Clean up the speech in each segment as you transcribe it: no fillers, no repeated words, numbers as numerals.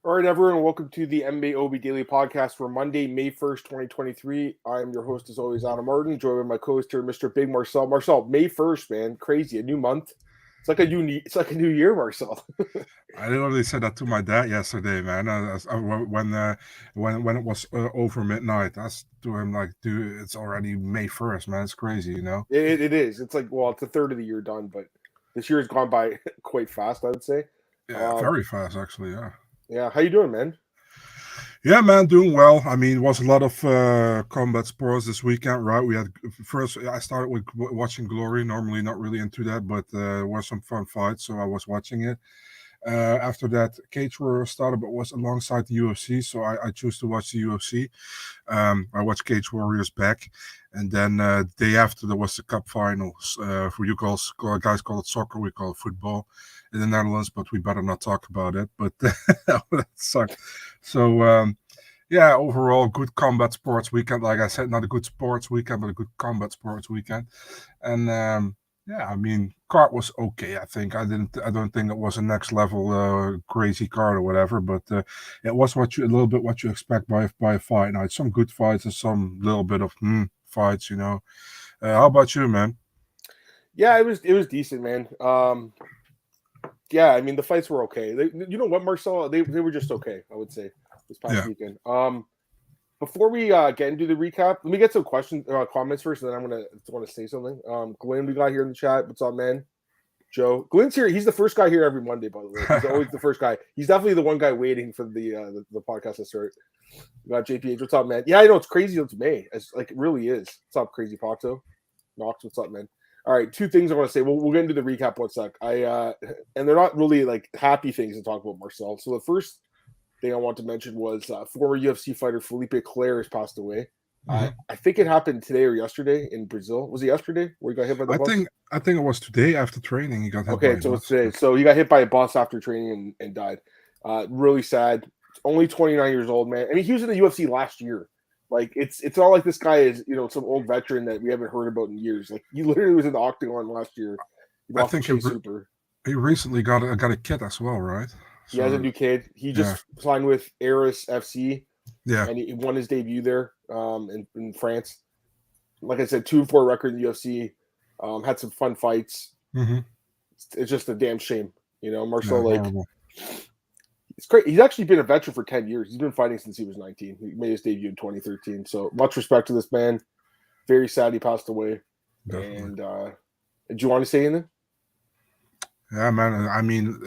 All right, everyone, welcome to the MMAOB Daily Podcast for Monday, May 1st, 2023. I'm your host, as always, Adam Martin, joined by my co-host here, Mr. Big Marcel. Marcel, May 1st, man, crazy, a new month. It's like a new year, Marcel. I literally said that to my dad yesterday, man. When it was over midnight, I said to him like, "Dude, it's already May 1st, man. It's crazy, you know." It is. It's like, well, it's a third of the year done, but this year has gone by quite fast, I would say. Yeah, very fast, actually. Yeah. Yeah, how you doing, man? Yeah, man, doing well. I mean, it was a lot of combat sports this weekend, right? We had first. I started with watching Glory. Normally, not really into that, but there were some fun fights, so I was watching it. After that, Cage Warrior started, but was alongside the UFC, so I choose to watch the UFC. I watched Cage Warriors back, and then day after there was the Cup finals. For you guys call it soccer, we call it football in the Netherlands, but we better not talk about it. But that sucked. So yeah, overall good combat sports weekend. Like I said, not a good sports weekend, but a good combat sports weekend, and. Yeah, I mean, card was okay. I think I don't think it was a next level crazy card or whatever, but it was a little bit what you expect by a fight night. Some good fights and some little bit of fights, you know. How about you, man? Yeah, it was decent, man. Yeah, I mean the fights were okay. You know what, Marcel? They were just okay, I would say, this past Yeah. weekend. Before we get into the recap, let me get some questions, comments first, and then I'm gonna want to say something. Glenn, we got here in the chat. What's up, man? Joe, Glenn's here. He's the first guy here every Monday, by the way. He's always the first guy. He's definitely the one guy waiting for the podcast to start. We got JPH. What's up, man? Yeah, I know it's crazy. It's May. It's like it really is. What's up, Crazy Pato? Knox, what's up, man? All right, two things I want to say. We'll get into the recap one sec. And they're not really like happy things to talk about, Marcel. So the first thing I want to mention was former UFC fighter Felipe Clare has passed away. Mhm. I think it happened today or yesterday in Brazil. Was it yesterday where he got hit by the I bus? think it was today after training he got hit by Okay, a so it's bus. today. So he got hit by a bus after training and died. Really sad. Only 29 years old, man. I mean, he was in the UFC last year. Like it's not like this guy is some old veteran that we haven't heard about in years. Like he literally was in the octagon last year. He I lost to think Chase Super. he recently got a kid as well, right? He has a So new kid. He yeah, just signed with Aris FC, yeah. and he won his debut there in France. Like I said, 2-4 record in the UFC. Had some fun fights. hmm It's just a damn shame, Yeah, Marcel. Like horrible. it's great. He's actually been a veteran for 10 years. He's been fighting since he was 19. He made his debut in 2013. So much respect to this man. Very sad he passed away. Definitely. And do you want to say anything? Yeah, man. I mean,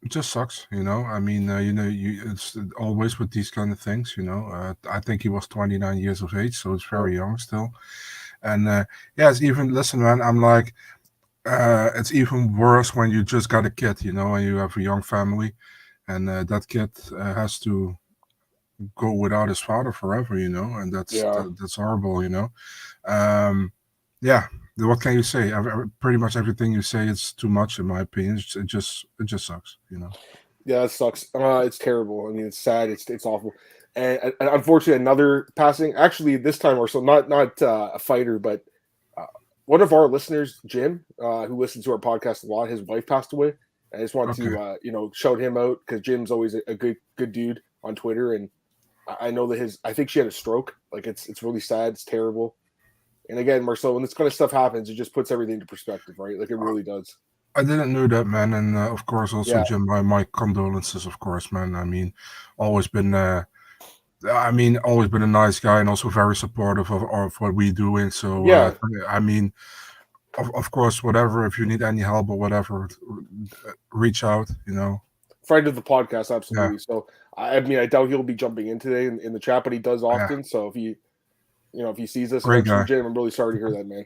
it just sucks, you know. I mean, it's always with these kind of things, you know. I think he was 29 years of age, so it's Oh, very young still. And yeah, it's even listen, man. I'm like, it's even worse when you just got a kid, you know, and you have a young family, and that kid has to go without his father forever, you know, and yeah. that's horrible, you know. Um, yeah, what can you say? Pretty much everything you say is too much, in my opinion. It just sucks, you know. Yeah, it sucks. It's terrible. I mean, it's sad. It's awful. And unfortunately, another passing. Actually, this time or so, not a fighter, but uh, one of our listeners, Jim, who listens to our podcast a lot. His wife passed away. I just want Okay. to shout him out because Jim's always a good dude on Twitter, and I know that I think she had a stroke. Like it's really sad. It's terrible. And again, Marcel, when this kind of stuff happens, it just puts everything into perspective, right? Like it really does. I didn't know that, man, and of course also Yeah, Jim. My condolences, of course, man. I mean, always been, always been a nice guy and also very supportive of what we doing. So, yeah. I mean, of course, whatever. If you need any help or whatever, reach out. You know, Friend of the podcast, yeah, absolutely. So I mean, I doubt he'll be jumping in today in the chat, but he does yeah, often. So if he sees us great eventually, guy. Jim, I'm really sorry to hear that, man.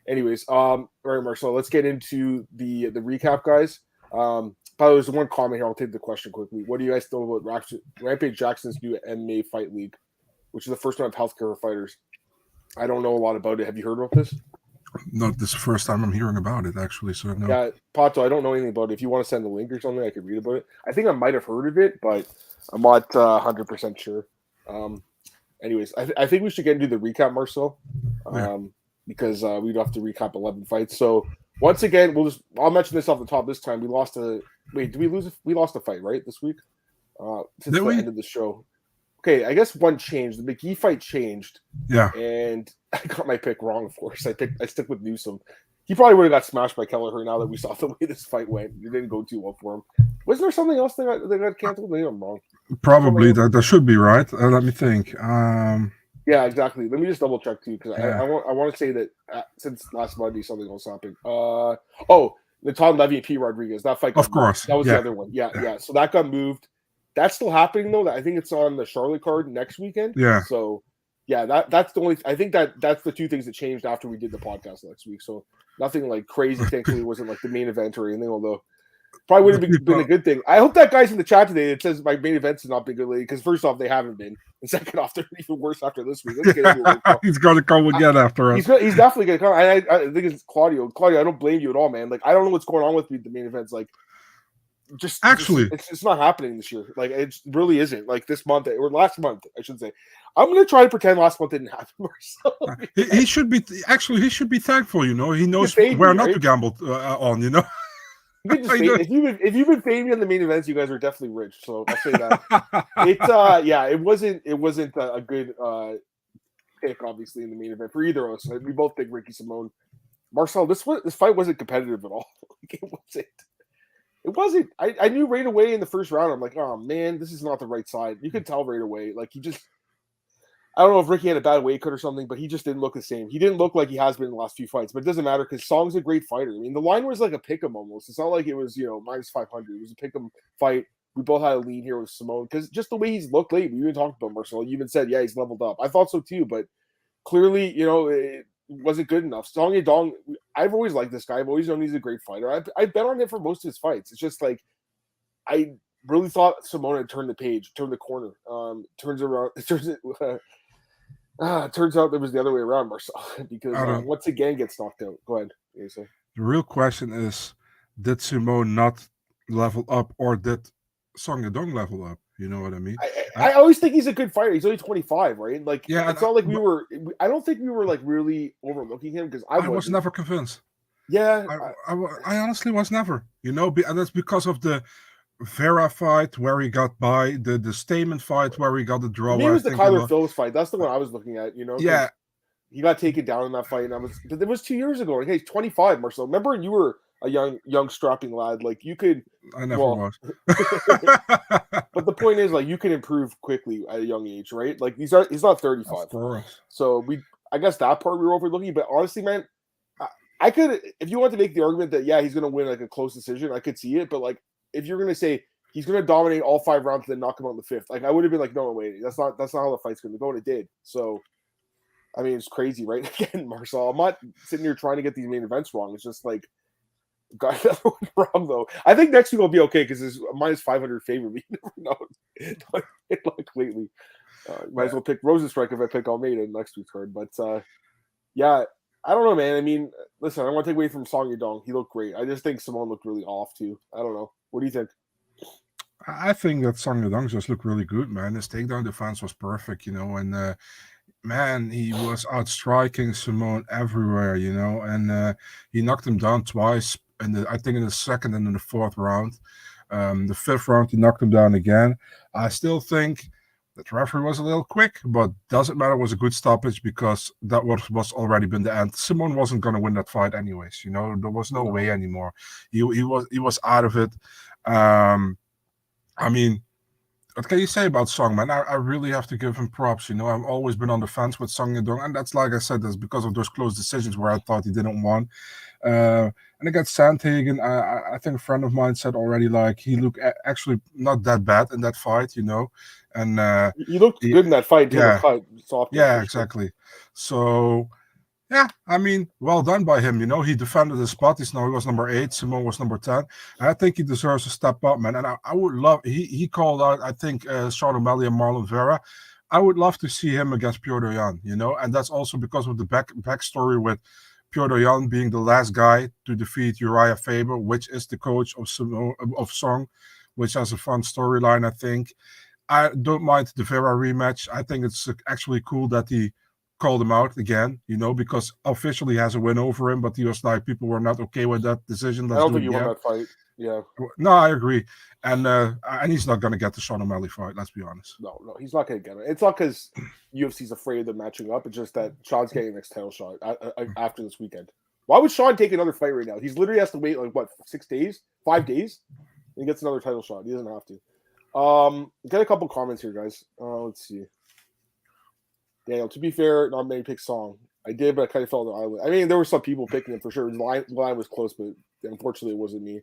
Anyways, all right, Marcel, let's get into the recap, guys. By the way, there's one comment here. I'll take the question quickly. What do you guys know about Rampage Jackson's new MMA Fight League, which is the first one of healthcare fighters? I don't know a lot about it. Have you heard about this? No, this is the first time I'm hearing about it actually. So no. Yeah, Pato, I don't know anything about it. If you want to send a link or something, I could read about it. I think I might have heard of it, but I'm not 100% sure. Um, anyways, I think we should get into the recap, Marcel, Yeah. because we'd have to recap 11 fights. So once again, I'll mention this off the top this time. We lost a wait. Did we lose? We lost a fight, right, this week? since the end of the show. Okay, I guess one changed. The McGee fight changed. Yeah. And I got my pick wrong, of course. I stick with Newsom. He probably would have got smashed by Kelleher now that we saw the way this fight went. It didn't go too well for him. Was there something else that got canceled? Maybe I'm wrong. Probably. That should be right. Let me think. Yeah, exactly. Let me just double check too, because I want to say that since last Monday something else happened. Natan Levy and P. Rodriguez, that fight. Of course. That was the other one. Yeah. So that got moved. That's still happening though. I think it's on the Charlotte card next weekend. Yeah. So yeah, that's the only. I think that's the two things that changed after we did the podcast next week. So nothing like crazy. Thankfully, it wasn't like the main event or anything. Although probably would have been a good thing. I hope that guy's in the chat today that says my main events have not been good lately. Because first off, they haven't been, and second off, they're even worse after this week. He's going to come again after us. He's definitely going to come. I think it's Claudio. Claudio, I don't blame you at all, man. Like I don't know what's going on with the main events. Like. It's not happening this year. Like it really isn't. Like this month or last month, I should say. I'm gonna try to pretend last month didn't happen. He should be he should be thankful. You know, he knows where not to gamble on. You know, if you've been fading in the main events, you guys are definitely rich. So I'll say that. It wasn't a good pick, obviously, in the main event for either of us. We both think Ricky Simone, Marcel. This fight wasn't competitive at all. It wasn't. It wasn't. I knew right away in the first round. I'm like, oh man, this is not the right side. You could tell right away. Like he just, I don't know if Ricky had a bad weight cut or something, but he just didn't look the same. He didn't look like he has been in the last few fights. But it doesn't matter because Song's a great fighter. I mean, the line was like a pick'em almost. It's not like it was minus 500. It was a pick'em fight. We both had a lead here with Simone because just the way he's looked lately. We even talked about Marcel. You even said, yeah, he's leveled up. I thought so too, but clearly, it wasn't good enough. Song Yadong, I've always liked this guy. I've always known he's a great fighter. I bet on him for most of his fights. It's just like I really thought Simone had turned the corner. Turns out it was the other way around, Marcel, because once again gets knocked out. Go ahead. The real question is, did Simone not level up, or did Song Yadong level up? You know what I mean? I always think he's a good fighter. He's only 25, right? Like, yeah, it's not like we were. I don't think we were like really overlooking him because I was never convinced. Yeah, I honestly was never. And that's because of the Vera fight where he got by, the Stamen fight where he got the draw. Maybe it was the Kyler Phillips fight. That's the one I was looking at. Yeah, he got taken down in that fight, but it was 2 years ago. Like, hey, he's 25, Marcel. Remember, you were a young strapping lad. Like you could. I never was. But the point is, like, you can improve quickly at a young age, right? Like he's not 35. Of course. So I guess that part we were overlooking. But honestly, man, I could, if you want to make the argument that he's going to win like a close decision, I could see it. But like, if you're going to say he's going to dominate all 5 rounds and then knock him out in the 5th, like I would have been like, no, wait, that's not how the fight's going to go. And it did. So, I mean, it's crazy, right? Again, Marcel, I'm not sitting here trying to get these main events wrong. It's just like, got another one wrong though. I think next week will be okay because it's minus 500 favorite. You never know. Like lately, might as well pick Rosenstrike if I pick Almeida in next week's card. But yeah, I don't know, man. I mean, listen, I don't want to take away from Song Yadong. He looked great. I just think Simone looked really off too. I don't know. What do you think? I think that Song Yadong just looked really good, man. His takedown defense was perfect, and man, he was outstriking Simone everywhere, and he knocked him down twice. I think in the second and in the 4th round. The 5th round, he knocked him down again. I still think that referee was a little quick, but doesn't matter. It was a good stoppage because that was already been the end. Simone wasn't going to win that fight anyways. There was no way anymore. He was out of it. I mean, what can you say about Song, man? I really have to give him props. I've always been on the fence with Song Yadong, and that's, like I said, that's because of those close decisions where I thought he didn't win. And against Sandhagen, I think a friend of mine said already, like, he looked actually not that bad in that fight, And he looked good in that fight. Yeah, exactly. So, yeah, I mean, well done by him. He defended his spot. He was number 8. Simone was number 10. And I think he deserves to step up, man. And I would love. He called out, I think, Sean O'Malley and Marlon Vera. I would love to see him against Piotr Jan. And that's also because of the backstory with Piotr Jan being the last guy to defeat Uriah Faber, which is the coach of Song, which has a fun storyline, I think. I don't mind the Vera rematch. I think it's actually cool that he called him out again, because officially he has a win over him, but he was like, people were not okay with that decision. I don't think he won that fight. Yeah. No, I agree. And he's not going to get the Sean O'Malley fight, let's be honest. No, he's not going to get it. It's not because UFC's afraid of them matching up. It's just that Sean's getting the next title shot after this weekend. Why would Sean take another fight right now? He's literally has to wait 5 days? And he gets another title shot. He doesn't have to. Got a couple comments here, guys. Let's see. Daniel, to be fair, not many picked Song. I did, but I kind of fell on the island. I mean, there were some people picking him for sure. The line was close, but unfortunately it wasn't me.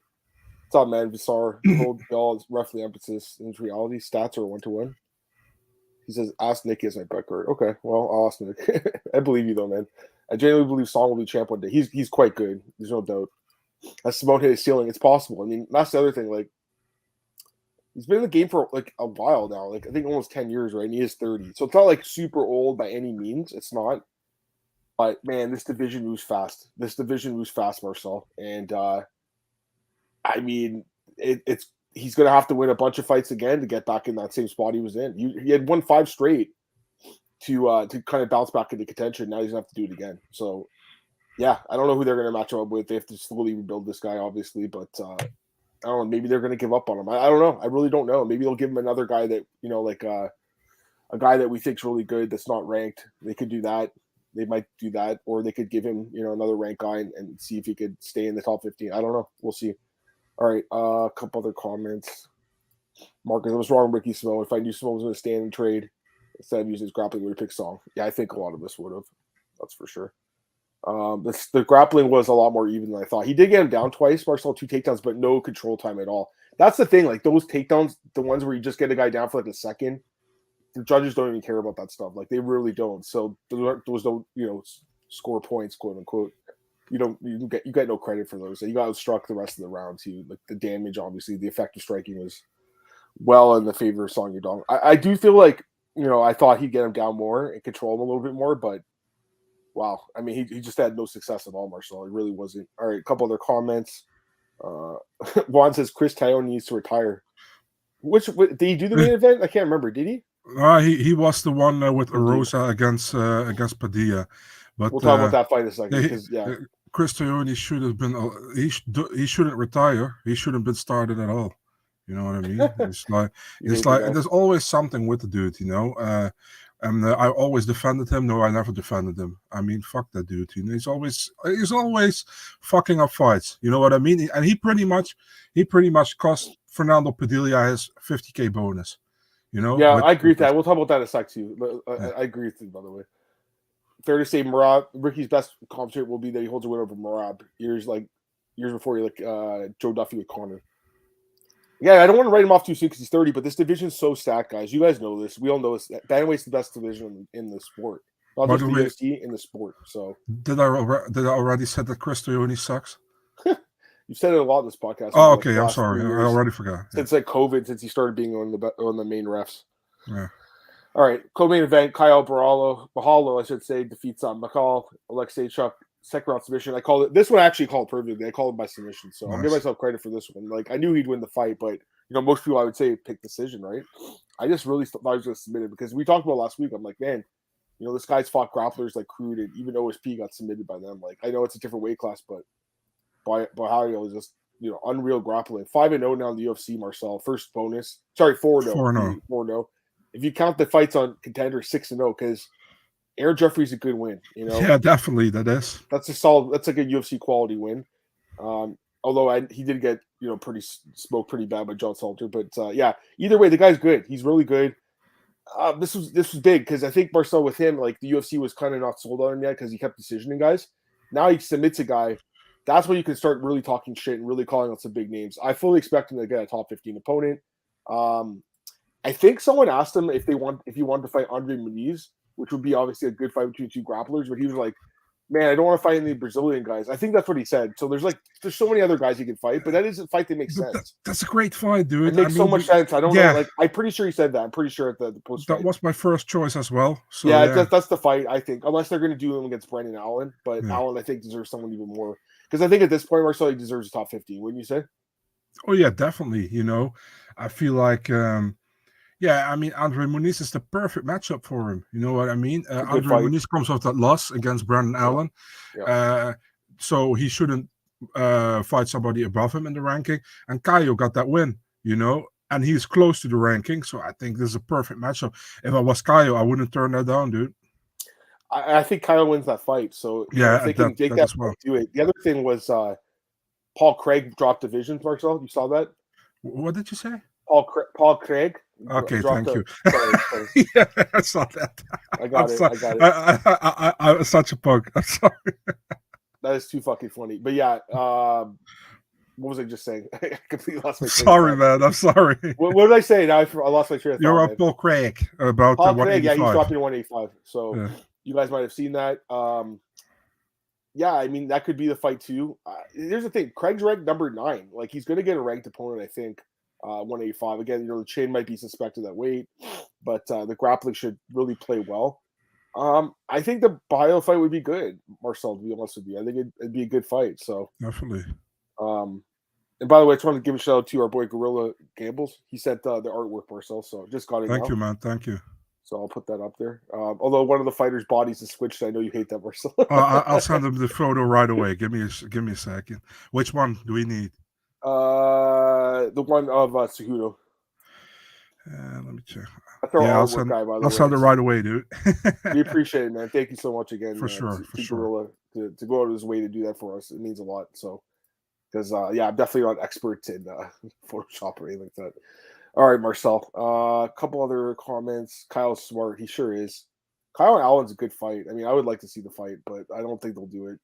What's up, man? Bizarre. Gold ball, roughly emphasis. In reality, stats are 1-1. He says, ask Nicky as my bet card. Okay, well, I'll ask Nick. I believe you, though, man. I genuinely believe Song will be champ one day. He's quite good. There's no doubt. As Simone hit his ceiling, it's possible. I mean, that's the other thing. Like, he's been in the game for a while now. Like, I think almost 10 years, right? And he is 30. So it's not like super old by any means. It's not. But man, this division moves fast. Marcel. And I mean, he's going to have to win a bunch of fights again to get back in that same spot he was in. He had won 5 straight to kind of bounce back into contention. Now he's going to have to do it again. So, yeah, I don't know who they're going to match up with. They have to slowly rebuild this guy, obviously. But I don't know. Maybe they're going to give up on him. I don't know. I really don't know. Maybe they'll give him another guy that, a guy that we think's really good that's not ranked. They could do that. They might do that. Or they could give him, another ranked guy and see if he could stay in the top 15. I don't know. We'll see. All right, a couple other comments. Marcus, I was wrong, Ricky Simone. If I knew Simone was going to stand and trade instead of using his grappling, would have picked Song. Yeah, I think a lot of us would have. That's for sure. The grappling was a lot more even than I thought. He did get him down twice, Marcel, 2 takedowns, but no control time at all. That's the thing. Like, those takedowns, the ones where you just get a guy down for a second, the judges don't even care about that stuff. Like, they really don't. So those don't, score points, quote unquote. You get no credit for those. You got struck the rest of the rounds. Like the damage, obviously, the effective striking was well in the favor of Song Yadong. I do feel like I thought he'd get him down more and control him a little bit more, but wow, I mean he just had no success at all, Marcel. It really wasn't. All right, a couple other comments. Juan says Chris Caio needs to retire. Did he do the main event? I can't remember. Did he? He was the one with Arosa against Padilla. But we'll talk about that fight in a second. Because Chris Toyoni should have been. He shouldn't retire. He shouldn't have been started at all. You know what I mean? It's like there's always something with the dude. And I always defended him. No, I never defended him. I mean, fuck that dude. He's always fucking up fights. You know what I mean? And he pretty much cost Fernando Padilla his $50K bonus. Yeah, I agree with that. We'll talk about that in a sec too. I agree with you, by the way. Fair to say, Ricky's best competitor will be that he holds a win over Merab years before he Joe Duffy with Conor. Yeah, I don't want to write him off too soon because he's 30, but this division's so stacked, guys. You guys know this. We all know this. Bantamweight's the best division in the sport. Not just the UFC, in the sport. So did I already said that Chris Toyoni sucks? You've said it a lot in this podcast. Oh, okay. I'm sorry. I already forgot. Since COVID, since he started being on the main refs. Yeah. All right, co-main event, Caio Borralho, I should say, defeats Michal, Oleksiejczuk, second round submission. I called it, this one I actually called perfectly. I called it by submission, so nice. I'll give myself credit for this one. Like, I knew he'd win the fight, but, most people I would say pick decision, right? I just really thought I was going to submit it because we talked about last week. I'm like, man, this guy's fought grapplers like Crude, and even OSP got submitted by them. Like, I know it's a different weight class, but Borralho is just, unreal grappling. 5-0 now in the UFC, Marcel. First bonus. Sorry, 4-0. 4-0. If you count the fights on Contender, 6-0, because Aaron Jeffrey's a good win. Yeah, definitely that is. That's a solid. That's like a UFC quality win. Although he did get pretty smoked pretty bad by John Salter, but yeah. Either way, the guy's good. He's really good. This was big because I think Marcel with him, like the UFC was kind of not sold on him yet because he kept decisioning guys. Now he submits a guy. That's when you can start really talking shit and really calling out some big names. I fully expect him to get a top 15 opponent. I think someone asked him if he wanted to fight Andre Muniz, which would be obviously a good fight between 2 grapplers, but he was like, man, I don't want to fight any Brazilian guys. I think that's what he said. So there's so many other guys he can fight, but that is a fight that makes sense. That's a great fight, dude. It makes so much sense. I don't know. Like, I'm pretty sure he said that. I'm pretty sure at the post. That was my first choice as well. So yeah. That's the fight, I think. Unless they're going to do him against Brendan Allen. But Allen, I think, deserves someone even more. Because I think at this point, Marcel, he deserves a top 15, wouldn't you say? Oh, yeah, definitely. I feel like... Yeah, I mean, Andre Muniz is the perfect matchup for him. You know what I mean? Andre fight. Muniz comes off that loss against Brandon Allen. Yeah. So he shouldn't fight somebody above him in the ranking. And Caio got that win, you know, and he's close to the ranking. So I think this is a perfect matchup. If I was Caio, I wouldn't turn that down, dude. I think Kyle wins that fight. So Yeah, if they can take that well. do it. The other thing was Paul Craig dropped divisions, Marcel. You saw that? What did you say? Paul Craig. Okay, thank you. Sorry. Yeah, I saw that. I got it. I was such a punk. I'm sorry. That is too fucking funny. But yeah, what was I just saying? I completely lost my train Sorry, man. I'm sorry. What did I say? Now I lost my train of thought. You're on Paul Craig about Paul the Craig, 185. yeah, he's dropping to 185. So you guys might have seen that. Yeah, I mean, that could be the fight too. Here's the thing. Craig's ranked number 9. Like, he's going to get a ranked opponent, I think, 185. Again, you know, the chain might be suspected at weight, but the grappling should really play well. I think the Bio fight would be good, Marcel, to be honest with you. I think it'd be a good fight. So definitely. And by the way, I just want to give a shout out to our boy Gorilla Gambles. He sent the artwork, Marcel, so just got it. Thank you, man. Thank you. So I'll put that up there. Although one of the fighters' bodies is switched, I know you hate that, Marcel. I'll send him the photo right away. Give me a second. Which one do we need? The one of Cejudo. Let me check. That's our artwork guy, by the way. I'll send it right away, dude. We appreciate it, man. Thank you so much again. For sure. Gorilla to go out of his way to do that for us. It means a lot. So, because yeah, I'm definitely not expert in Photoshop or anything like that. All right, Marcel. A couple other comments. Kyle's smart. He sure is. Kyle and Allen's a good fight. I mean, I would like to see the fight, but I don't think they'll do it.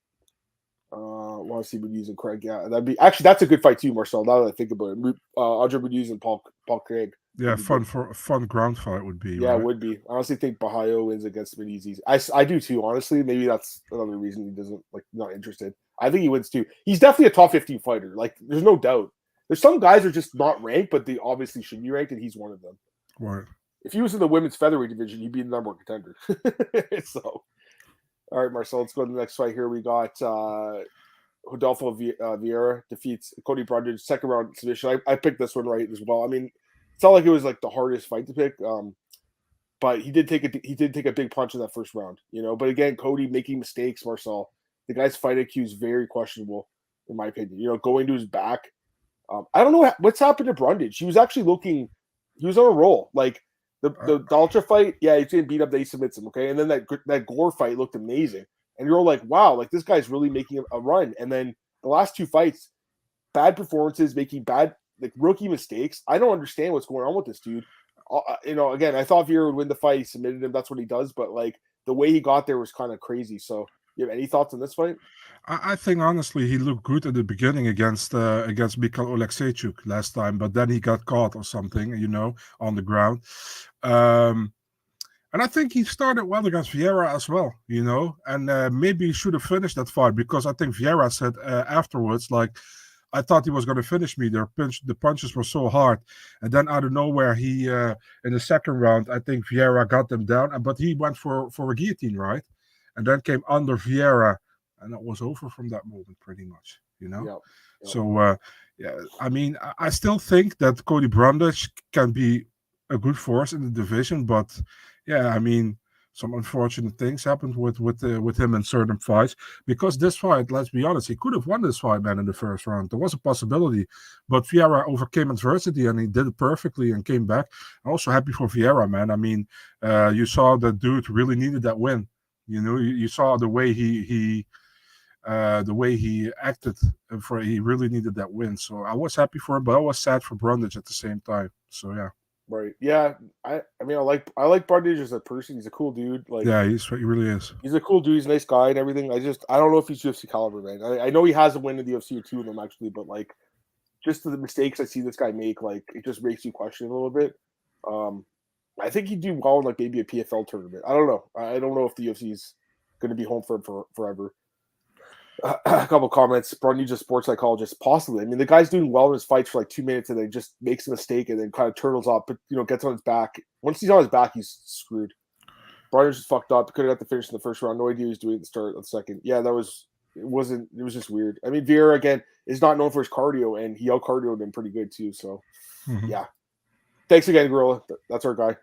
Want to see Muniz and Craig? Yeah, that's a good fight too, Marcel. Now that I think about it, Andre Muniz and Paul Craig. Yeah, fun ground fight would be. Yeah, right? It would be. I honestly think Borralho wins against Muniz. I do too. Honestly, maybe that's another reason he doesn't not interested. I think he wins too. He's definitely a top 15 fighter. Like, there's no doubt. There's some guys who are just not ranked, but they obviously should be ranked, and he's one of them. Right. If he was in the women's featherweight division, he'd be the number one contender. So, all right, Marcel, let's go to the next fight here. We got Rodolfo Vieira defeats Cody Brundage, second round submission. I picked this one right as well. I mean, it's not like it was like the hardest fight to pick, but he did take a big punch in that first round, you know. But again, Cody making mistakes. Marcel, the guy's fight IQ is very questionable, in my opinion. You know, going to his back. I don't know what's happened to Brundage. He was actually he was on a roll. Like the Dalcha fight, yeah, he's getting beat up. They submits him, okay, and then that Gore fight looked amazing, and you're all like, wow, like this guy's really making a run. And then the last two fights, bad performances, making bad rookie mistakes. I don't understand what's going on with this dude. You know, again, I thought Vieira would win the fight. He submitted him. That's what he does. But the way he got there was kind of crazy. So, you have any thoughts on this fight? I think honestly he looked good at the beginning against Michal Oleksiejczuk last time, but then he got caught or something, you know, on the ground. And I think he started well against Vieira as well, you know, and maybe he should have finished that fight, because I think Vieira said afterwards, like, I thought he was going to finish me. The punches were so hard. And then out of nowhere, he in the second round, I think Vieira got them down, but he went for a guillotine, right? And then came under Vieira, and it was over from that moment pretty much, you know? Yep. So, yeah, I mean, I still think that Cody Brundage can be a good force in the division, but yeah, I mean, some unfortunate things happened with him in certain fights, because this fight, let's be honest, he could have won this fight, man, in the first round. There was a possibility, but Vieira overcame adversity and he did it perfectly and came back. I'm also happy for Vieira, man. I mean, you saw the dude really needed that win. You know, you saw the way he acted. He really needed that win. So I was happy for him, but I was sad for Brundage at the same time. So yeah. Right. Yeah. I mean, I like Brundage as a person. He's a cool dude. Like, yeah, he really is. He's a cool dude. He's a nice guy and everything. I don't know if he's UFC caliber, man. I know he has a win in the UFC or two of them actually, but just the mistakes I see this guy make, it just makes you question a little bit. I think he'd do well in maybe a PFL tournament. I don't know. I don't know if the UFC is going to be home for him forever. A couple comments. Brundage, a sports psychologist, possibly. I mean, the guy's doing well in his fights for 2 minutes, and then just makes a mistake, and then kind of turtles up, but gets on his back. Once he's on his back, he's screwed. Brundage is fucked up. Could have got the finish in the first round. No idea he was doing at the start of the second. Yeah, it was just weird. I mean, Vieira again is not known for his cardio, and he out cardioed him pretty good too. So, yeah. Thanks again, Gorilla. That's our guy.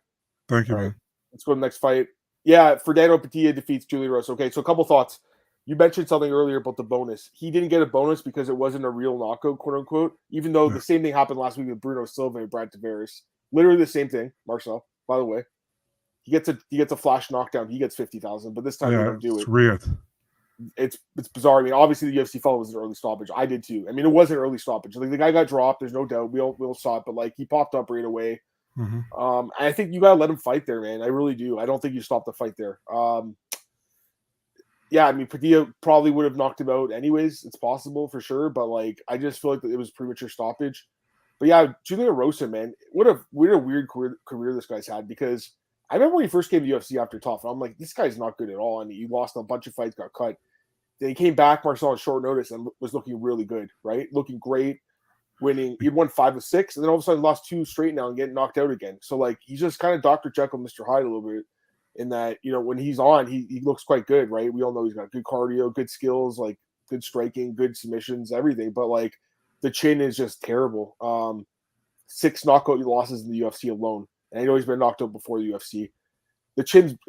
Thank you, man. Let's go to the next fight. Yeah, Fernando Padilla defeats Julian Rose. Okay, so a couple thoughts. You mentioned something earlier about the bonus. He didn't get a bonus because it wasn't a real knockout, quote unquote, even though the same thing happened last week with Bruno Silva and Brad Tavares. Literally the same thing, Marcel, by the way. He gets a flash knockdown. He gets 50,000, but this time they don't do it. It's weird. It's bizarre. I mean, obviously the UFC felt it was an early stoppage. I did too. I mean, it was an early stoppage. Like the guy got dropped. There's no doubt. We all saw it, but like he popped up right away. Mm-hmm. I think you gotta let him fight there, man. I really do. I don't think you stop the fight there. Yeah, I mean, Padilla probably would have knocked him out anyways. It's possible for sure, but like I just feel like it was premature stoppage. But yeah, Julian Rosa, man, what a weird career this guy's had, because I remember when he first came to UFC after Tough, and I'm like, this guy's not good at all, and he lost a bunch of fights, got cut. Then he came back, Marcel, on short notice, and was looking really good, right? Looking great, winning. He'd won 5 of 6, and then all of a sudden lost 2 straight now and getting knocked out again. So like he's just kind of Dr. Jekyll, Mr. Hyde a little bit, in that, you know, when he's on, he looks quite good, right? We all know he's got good cardio, good skills, like good striking, good submissions, everything. But like the chin is just terrible. 6 knockout losses in the UFC alone. And I know he's been knocked out before the UFC. The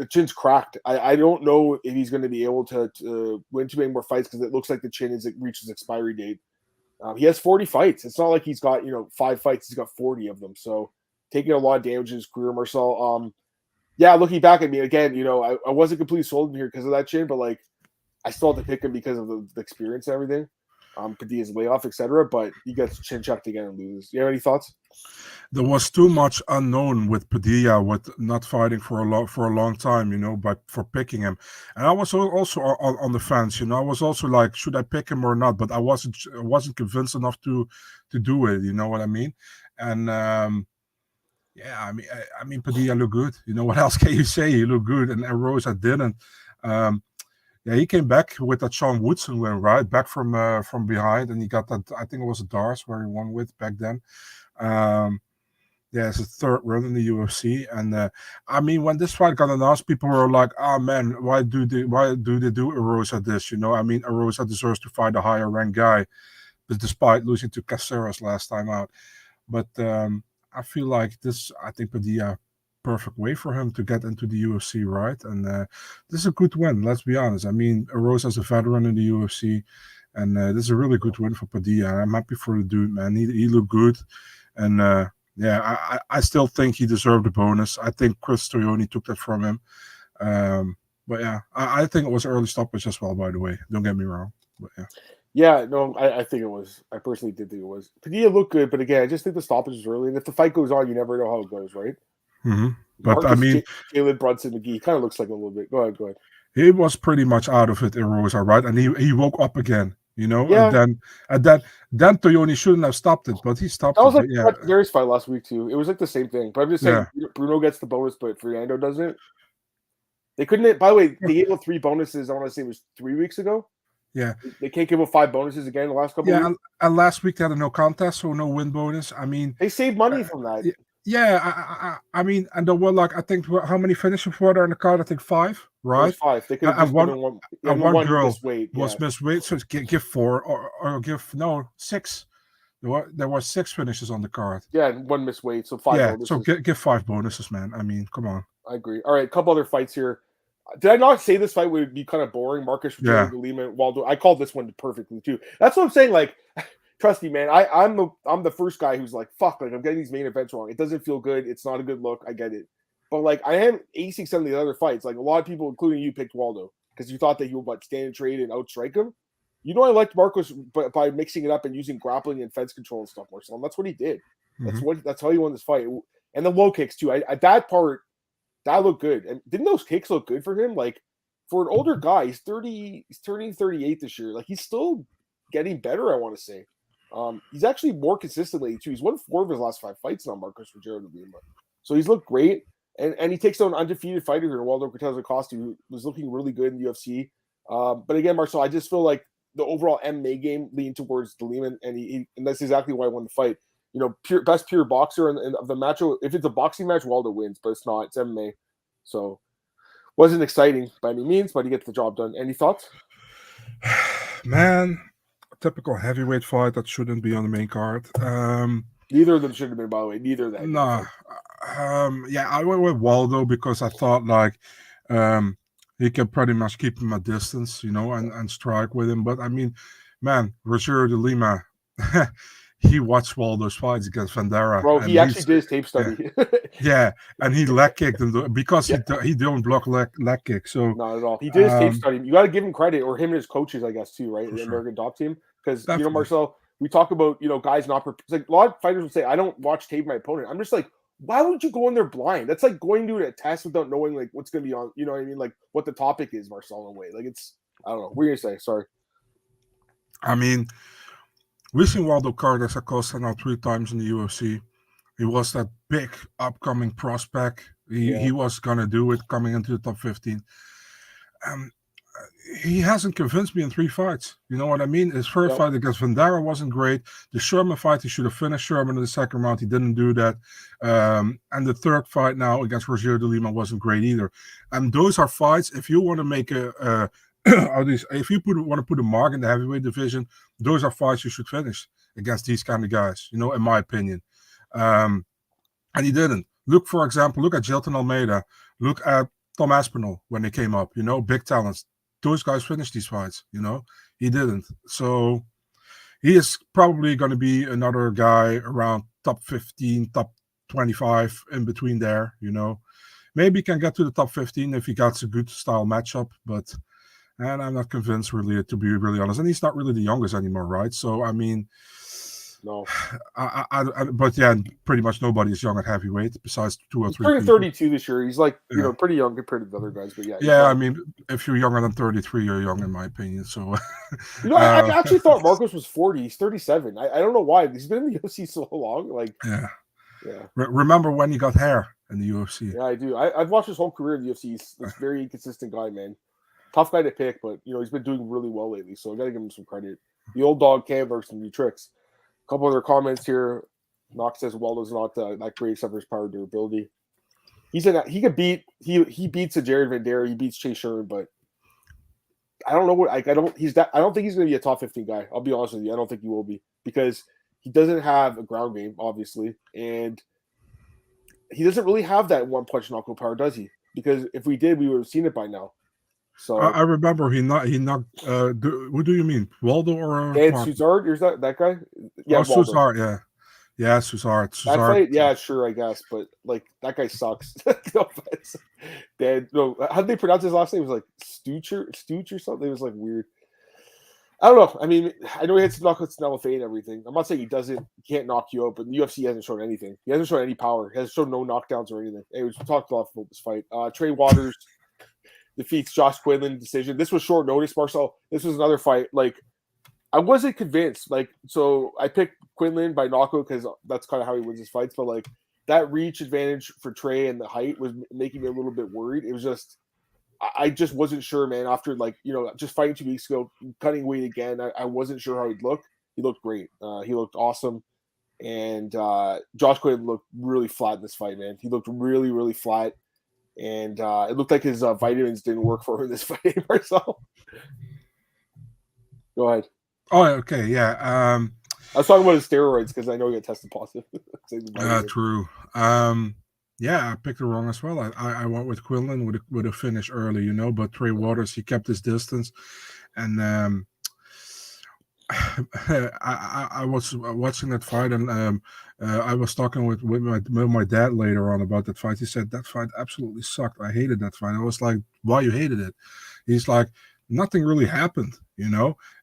chin's cracked. I don't know if he's going to be able to win too many more fights, because it looks like the chin reaches expiry date. He has 40 fights. It's not like he's got 5 fights. He's got 40 of them. So taking a lot of damage in his career, Marcel. Yeah, looking back at me again, I wasn't completely sold in here because of that chin, but like I still have to pick him because of the experience and everything. Padilla's layoff, etc. But he gets chin checked again and loses. You have any thoughts? There was too much unknown with Padilla, with not fighting for a long time, but for picking him. And I was also on the fence, I was also like, should I pick him or not? But I wasn't convinced enough to do it. You know what I mean? And yeah, I mean, Padilla looked good. What else can you say? He looked good, and Rosa didn't. Yeah, he came back with that Sean Woodson win, right? Back from behind, and he got that, I think it was a Dars where he won with back then. Yeah, it's his 3rd run in the UFC. And I mean, when this fight got announced, people were like, oh man, why do they do Erosa this? I mean, Erosa deserves to fight a higher ranked guy, but despite losing to Caceres last time out. But I feel like I think Padilla, perfect way for him to get into the UFC, right? And this is a good win, let's be honest. I mean, Erosa's a veteran in the UFC, and this is a really good win for Padilla. I'm happy for the dude, man. He looked good. And yeah, I still think he deserved a bonus. I think Chris Toyoni took that from him. But yeah, I think it was early stoppage as well, by the way. Don't get me wrong. But yeah. Yeah, no, I think it was. I personally did think it was. Padilla looked good, but again, I just think the stoppage was early. And if the fight goes on, you never know how it goes, right? Mm-hmm. But Marcus, I mean, Jalen Brunson McGee kind of looks like a little bit. Go ahead. He was pretty much out of it in Rosa, right? And he woke up again, Yeah. And then Toyoni shouldn't have stopped it, but he stopped that was it. Like Gary's fight last week too. It was like the same thing. But I'm just saying, Bruno gets the bonus, but Fernando doesn't. They couldn't. By the way, they gave him 3 bonuses. I want to say it was 3 weeks ago. Yeah, they can't give him 5 bonuses again the last couple. Yeah, weeks. And last week they had a no contest, so no win bonus. I mean, they saved money from that. Yeah, I mean, and there were like, I think, how many finishes were there in the card? I think 5, right? 5. They could have one girl missweight. Was missweight, so give 4 or give 6. There were 6 finishes on the card. Yeah, and 1 missweight, so 5 bonuses. So give 5 bonuses, man. I mean, come on. I agree. All right, a couple other fights here. Did I not say this fight would be kind of boring? Marcus Lima and Waldo. I called this one perfectly too. That's what I'm saying. Like, trust me, man. I'm the first guy who's like, fuck, like I'm getting these main events wrong. It doesn't feel good. It's not a good look. I get it. But like, I am acing some of the other fights. Like a lot of people, including you, picked Waldo because you thought that he would stand and trade and outstrike him. I liked Marcos by mixing it up and using grappling and fence control and stuff more. So that's what he did. That's how he won this fight. And the low kicks too. At that part. That looked good. And didn't those kicks look good for him? Like, for an older guy, he's turning 38 this year. Like, he's still getting better, I want to say. He's actually more consistently, too. He's won 4 of his last 5 fights now, Marcus Rogero de Lima. So he's looked great. And he takes down an undefeated fighter here, Waldo Cortez Acosta, who was looking really good in the UFC. But again, Marcel, I just feel like the overall MMA game leaned towards de Lima, and that's exactly why I won the fight. Best pure boxer of the match. If it's a boxing match, Waldo wins, but it's not. It's MMA. So, wasn't exciting by any means, but he gets the job done. Any thoughts? Man, a typical heavyweight fight that shouldn't be on the main card. Neither of them should have been, by the way. Neither of that. No. Yeah, I went with Waldo because I thought like he could pretty much keep him at distance, and strike with him. But I mean, man, Rogerio de Lima, he watched Waldo's fights against Vandera. Bro, he actually did his tape study. Yeah, and he leg kicked him because Yeah. he don't block leg kick. So Not at all. He did his tape study. You got to give him credit, or him and his coaches, I guess, too, right? The sure. American Top Team, because Definitely. Marcel, we talk about guys not it's like a lot of fighters would say, I don't watch tape of my opponent. I'm just like, why would you go in there blind? That's like going to a test without knowing like what's going to be on. You know what I mean? Like what the topic is, Marcel, in a way. Like it's, I don't know. What are you gonna say? Sorry. I mean, we've seen Waldo Carlos Acosta now 3 times in the UFC. He was that big upcoming prospect. He was gonna do it coming into the top 15. He hasn't convinced me in 3 fights. You know what I mean? His first fight against Vandera wasn't great. The Sherman fight, he should have finished Sherman in the second round. He didn't do that. And the third fight now against Rogerio de Lima wasn't great either. And those are fights, if you want to make if you want to put a mark in the heavyweight division, those are fights you should finish against these kind of guys, in my opinion. And he didn't. Look, for example, look at Jilton Almeida. Look at Tom Aspinall when they came up, big talents. Those guys finished these fights, he didn't. So he is probably going to be another guy around top 15, top 25, in between there, Maybe he can get to the top 15 if he gets a good style matchup, and I'm not convinced, really, to be really honest. And he's not really the youngest anymore, right? So, I mean, no. But yeah, pretty much nobody is young at heavyweight besides 2 or 3 He's people. 32 this year. He's like, pretty young compared to the other guys. But yeah. Yeah, I mean, if you're younger than 33, you're young, in my opinion. So, I actually thought Marcos was 40. He's 37. I don't know why. He's been in the UFC so long. Like, yeah. Yeah. Remember when he got hair in the UFC? Yeah, I do. I've watched his whole career in the UFC. He's a very inconsistent guy, man. Tough guy to pick, but he's been doing really well lately, so I gotta give him some credit. The old dog can learn some new tricks. A couple other comments here. Knox says Waldo's not that great except for his power durability. He said that he beats a Jared Vandera, he beats Chase Sherman, but I don't know what I don't think he's gonna be a top 15 guy. I'll be honest with you. I don't think he will be because he doesn't have a ground game, obviously, and he doesn't really have that one punch knockout power, does he? Because if we did, we would have seen it by now. So I remember he knocked. Who do you mean, Waldo or Dan Suzard? Is that guy? Yeah, Suzard. Yeah, Suzard. That fight, yeah, sure, I guess, but like that guy sucks. Dan, no, how did they pronounce his last name? It was like Stooch or something. It was like weird. I don't know. I mean, I know he had some knockouts in LFA and everything. I'm not saying he can't knock you out, but the UFC hasn't shown anything. He hasn't shown any power. He hasn't shown no knockdowns or anything. Anyways, we talked a lot about this fight. Trey Waters defeats Josh Quinlan decision. This was short notice, Marcel. This was another fight. Like, I wasn't convinced. Like, so I picked Quinlan by knockout because that's kind of how he wins his fights. But like that reach advantage for Trey and the height was making me a little bit worried. It was just, I just wasn't sure, man. After just fighting 2 weeks ago, cutting weight again, I wasn't sure how he'd look. He looked great. He looked awesome. And Josh Quinlan looked really flat in this fight, man. He looked really, really flat. And it looked like his vitamins didn't work for him in this fight, Marcel. Go ahead. Oh, okay, yeah. I was talking about his steroids because I know he got tested positive. True. Yeah, I picked it wrong as well. I went with Quinlan with a finish early, but Trey Waters, he kept his distance. And I was watching that fight, and I was talking with my dad later on about that fight. He said that fight absolutely sucked. I hated that fight. I was like, why you hated it? He's like, nothing really happened,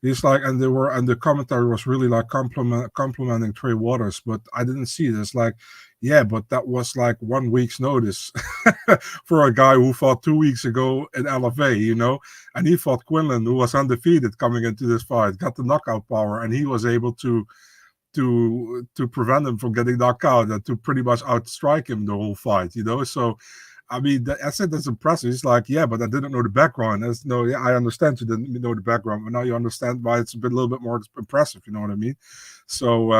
He's like, and the commentary was really like complimenting Trey Waters, but I didn't see it. It's like, yeah, but that was like 1 week's notice for a guy who fought 2 weeks ago in LFA, and he fought Quinlan, who was undefeated coming into this fight, got the knockout power, and he was able to prevent him from getting knocked out and to pretty much outstrike him the whole fight, So, I mean, I said that's impressive. He's like, yeah, but I didn't know the background. I understand you didn't know the background, but now you understand why it's a little bit more impressive. You know what I mean? So,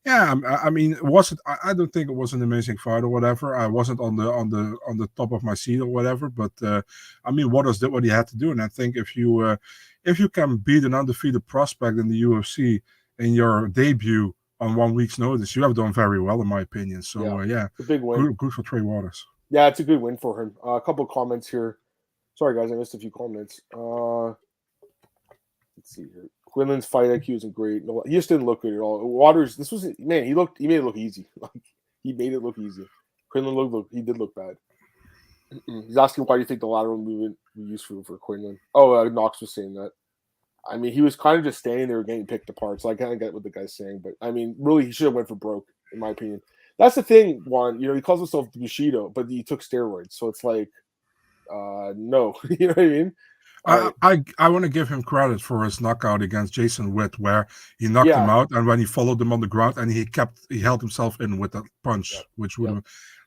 yeah, I mean, it wasn't. I don't think it was an amazing fight or whatever. I wasn't on the top of my seat or whatever. But I mean, Waters did what he had to do, and I think if you can beat an undefeated prospect in the UFC in your debut on 1 week's notice, you have done very well, in my opinion. So it's a big win. Good for Trey Waters. Yeah, it's a good win for him. A couple of comments here. Sorry, guys, I missed a few comments. Let's see here. Quinlan's fight IQ isn't great. No, he just didn't look good at all. Waters, he made it look easy. Like he made it look easy. Quinlan he did look bad. He's asking why do you think the lateral movement was useful for Quinlan? Oh, Knox was saying that. I mean, he was kind of just standing there getting picked apart. So I kind of get what the guy's saying, but I mean, really, he should have went for broke, in my opinion. That's the thing, Juan. He calls himself Bushido, but he took steroids, so it's like, no, you know what I mean? I want to give him credit for his knockout against Jason Witt, where he knocked him out, and when he followed him on the ground, and he held himself in with that punch, which would have.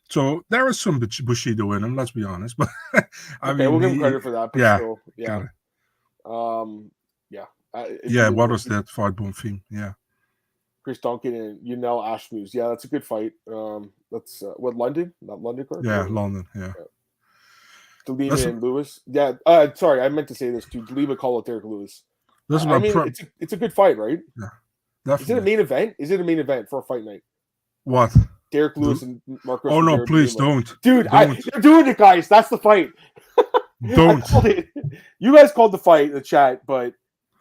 So there is some Bushido in him. Let's be honest, but I mean, we'll give him credit for that. But still, what was that fight, Bonfim? Yeah, Chris Duncan and Yunel Ashmuse. Yeah, that's a good fight. That's what London, not London card. Yeah, London. Yeah. Delima and Lewis. Yeah. Sorry, I meant to say this too. Delima call it Derek Lewis. It's a good fight, right? Yeah. Definitely. Is it a main event? Is it a main event for a fight night? What? Derek Lewis and Marcos. Oh no, please don't. Dude, they're doing it, guys. That's the fight. Don't. You guys called the fight in the chat, but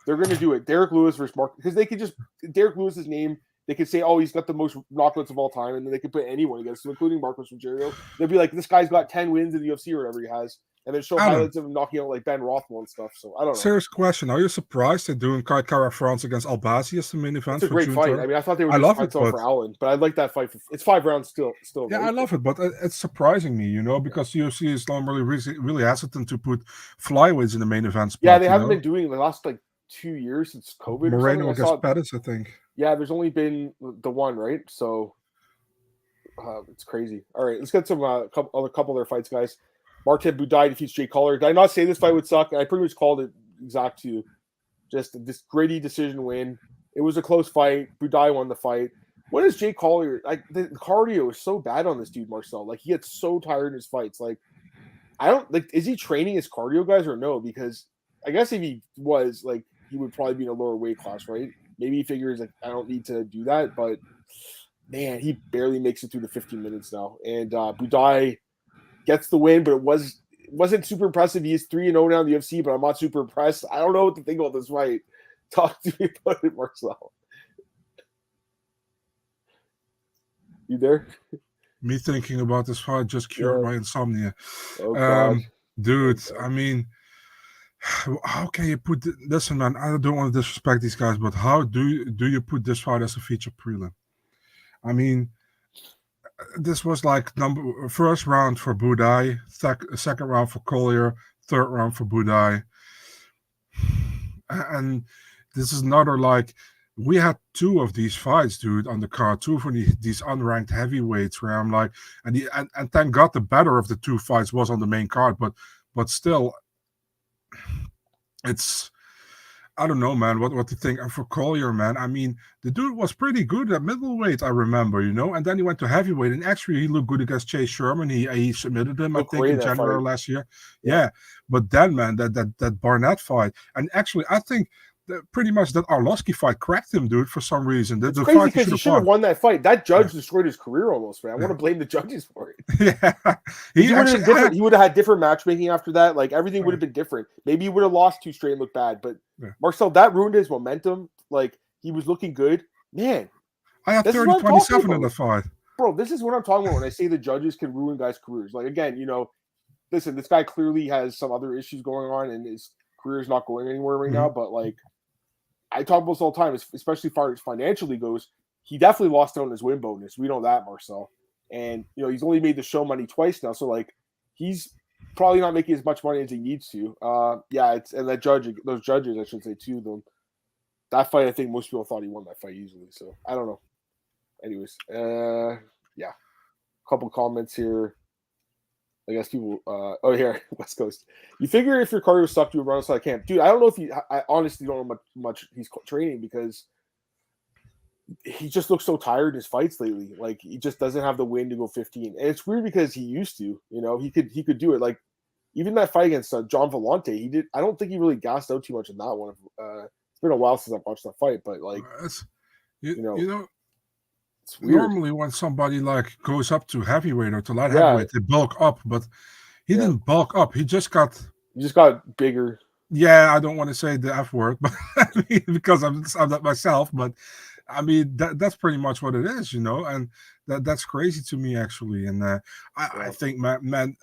they're gonna do it. Derek Lewis versus Mark, because they could just Derek Lewis's name. They could say, "Oh, he's got the most knockouts of all time," and then they could put anyone against him, including Marcos Rogerio. They'd be like, "This guy's got 10 wins in the UFC or whatever he has," and then show highlights of him knocking out like Ben Rothwell and stuff. So I don't know. Serious question: are you surprised they're doing Kai Kara France against Albazi as the main event? It's a great June fight. 3rd? I mean, I thought they were just fights for Allen, but I like that fight. It's 5 rounds still. Yeah, right? I love it, but it's surprising me, because UFC is normally really hesitant to put flyweights in the main event spot. Yeah, they haven't been doing it the last 2 years since COVID. Moreno against Pettis, I think. Yeah, there's only been the one, right? So it's crazy. All right, let's get some couple other fights, guys. Martin Budai defeats Jay Collar. Did I not say this fight would suck? I pretty much called it exact too. Just this gritty decision win. It was a close fight. Budai won the fight. What is Jay Collier? Like the cardio is so bad on this dude, Marcel. Like he gets so tired in his fights. Like I don't like. Is he training his cardio guys or no? Because I guess if he was, like, he would probably be in a lower weight class, right? Maybe he figures like I don't need to do that, but man, he barely makes it through the 15 minutes now. And Budai gets the win, but it wasn't super impressive. He's 3-0 now in the UFC, but I'm not super impressed. I don't know what to think about this fight. Talk to me about it, Marcel. You there? Me thinking about this fight just cured my insomnia. Oh, dude, I mean, how can you put listen, man, I don't want to disrespect these guys, but how do you put this fight as a feature prelim? I mean, this was like first round for Budai, second round for Collier, third round for Budai, and this is another, like, we had 2 of these fights, dude, on the card, 2 for these unranked heavyweights, where I'm like, and thank God the better of the 2 fights was on the main card, but still, it's, I don't know, man, what to think. And for Collier, man, I mean, the dude was pretty good at middleweight, I remember, and then he went to heavyweight, and actually he looked good against Chase Sherman. He submitted him, I think, in January last year. Yeah, but then, man, that Barnett fight, and actually, I think pretty much that Arlovski fight cracked him, dude, for some reason. It's crazy because he should have won that fight. That judge destroyed his career almost, man. I want to blame the judges for it. Yeah. He would have had different matchmaking after that. Like, everything would have been different. Maybe he would have lost 2 straight and looked bad. But, Marcel, that ruined his momentum. Like, he was looking good. Man. I had 30-27 in the fight. Bro, this is what I'm talking about when I say the judges can ruin guys' careers. Like, again, listen, this guy clearly has some other issues going on, and his career is not going anywhere right now. But, like, I talk about this all the time, especially as far as financially goes. He definitely lost out on his win bonus. We know that, Marcel. And, he's only made the show money twice now. So, like, he's probably not making as much money as he needs to. And those judges, I should say, too, though. That fight, I think most people thought he won that fight easily. So, I don't know. Anyways, yeah. A couple comments here. I guess people, here, West Coast. You figure if your cardio sucked, you would run outside camp. Dude, I don't know if I honestly don't know much he's training, because he just looks so tired in his fights lately. Like, he just doesn't have the wind to go 15. And it's weird because he used to, he could do it. Like, even that fight against John Vellante, I don't think he really gassed out too much in that one. It's been a while since I've watched that fight, but like, It's weird. Normally, when somebody like goes up to heavyweight or to light heavyweight, they bulk up, but he didn't bulk up. He just got bigger. Yeah, I don't want to say the F word, but because I'm not myself, but I mean that's pretty much what it is, and that's crazy to me actually. And I think man,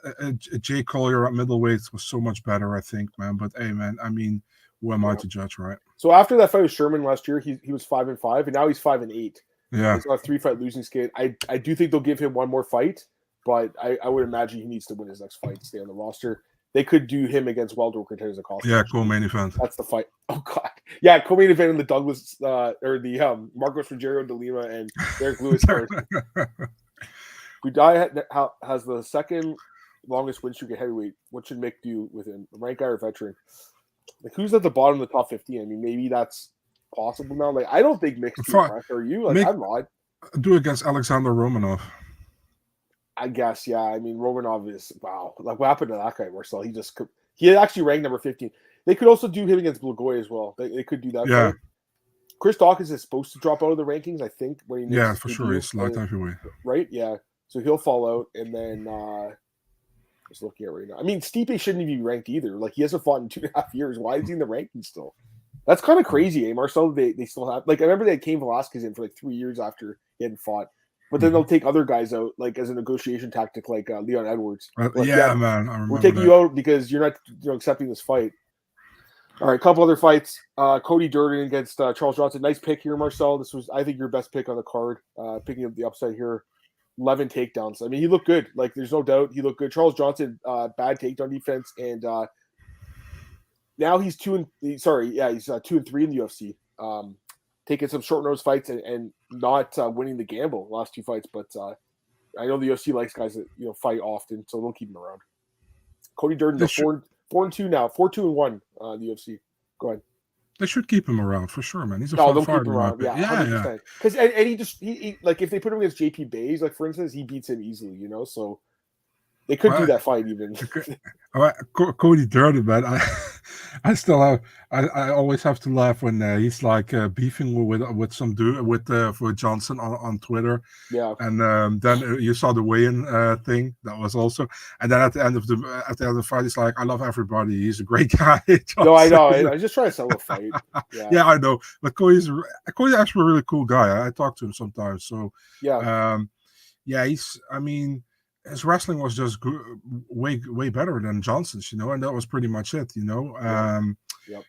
Jay Collier at middleweight was so much better, I think, man. But hey, man, I mean, who am I to judge, right? So after that fight with Sherman last year, he was 5-5, and now he's 5-8. Yeah, he's got a 3-fight losing skid. I do think they'll give him one more fight, but I would imagine he needs to win his next fight to stay on the roster. They could do him against welterweight contenders. Yeah, co-main event. That's the fight. Oh god, yeah, co-main event in the Douglas or the Marcos Rogério de Lima and Derek Lewis card. Budai has the second longest win streak at heavyweight. What should Mick do with him? A rank guy or veteran? Like, who's at the bottom of the top 15? I mean, maybe that's possible now. Like, I don't think Mick's too fresh. Are you? Like, I'm not. Do against Alexander Romanov. I guess, yeah. I mean, Romanov is wow. Like, what happened to that guy, Marcel? He actually ranked number 15. They could also do him against Blagoy as well. They could do that. Yeah. Fight. Chris Dawkins is supposed to drop out of the rankings, I think. When he for sure. He's light heavyweight. Right? Yeah. So he'll fall out, and then just looking at right now. I mean, Stipe shouldn't be ranked either. Like, he hasn't fought in 2.5 years. Why is he in the rankings still? That's kind of crazy, eh? Marcel, they still have. Like, I remember they had Cain Velasquez in for like 3 years after he hadn't fought. But then they'll take other guys out, like as a negotiation tactic, like Leon Edwards. Man, I remember. We're taking you out because you're not, accepting this fight. All right, a couple other fights. Cody Durden against Charles Johnson. Nice pick here, Marcel. This was, I think, your best pick on the card. Picking up the upside here. 11 takedowns. I mean, he looked good. Like, there's no doubt he looked good. Charles Johnson, bad takedown defense, and now he's 2-3 in the UFC. Taking some short notice fights and not winning the gamble last 2 fights, but I know the UFC likes guys that fight often, so they'll keep him around. Cody Durden, 4-2 now, 4-2-1 the UFC. Go ahead. They should keep him around for sure, man. He's a they'll fun keep fighter. him around. Yeah. Because he like if they put him against JP Bays, like for instance, he beats him easily, so they could do that fight even. All right, Cody Durden, man. I still have. I always have to laugh when he's like beefing with some dude for Johnson on Twitter. Yeah. And then you saw the weigh-in thing. That was also. And then at the end of the fight, he's like, "I love everybody. He's a great guy." No, I know. I just try to sell a fight. Yeah, I know. But Cody's actually a really cool guy. I talk to him sometimes. So yeah. He's. I mean, his wrestling was just way better than Johnson's, and that was pretty much it,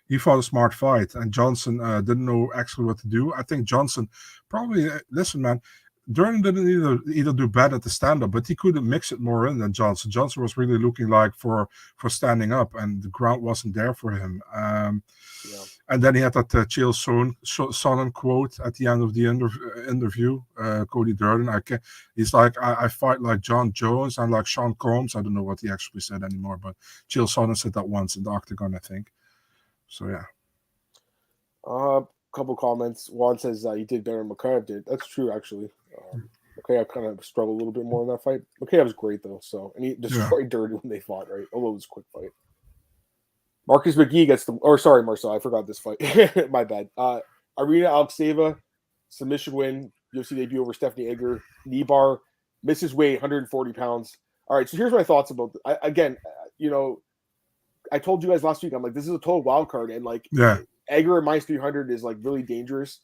He fought a smart fight, and Johnson didn't know actually what to do. I think Johnson probably, listen, man, Durden didn't either do bad at the stand-up, but he could mix it more in than Johnson. Johnson was really looking like for standing up, and the ground wasn't there for him. And then he had that Chael Sonnen quote at the end of the interview. Cody Durden, he's like, I fight like John Jones and like Sean Combs. I don't know what he actually said anymore, but Chael Sonnen said that once in the octagon, I think. So yeah. Couple comments. Juan says he did better than Mikhail did. That's true, actually. Mikhail kind of struggled a little bit more in that fight. Mikhail was great though, and he destroyed Durden when they fought, right? Although it was a quick fight. Marcus McGee gets sorry, Marcel, I forgot this fight. My bad. Irina Alekseeva, submission win, UFC debut over Stephanie Egger, knee bar, misses weight, 140 pounds. All right, so here's my thoughts about again, I told you guys last week, I'm like, this is a total wild card, and like, Egger at minus 300 is like really dangerous.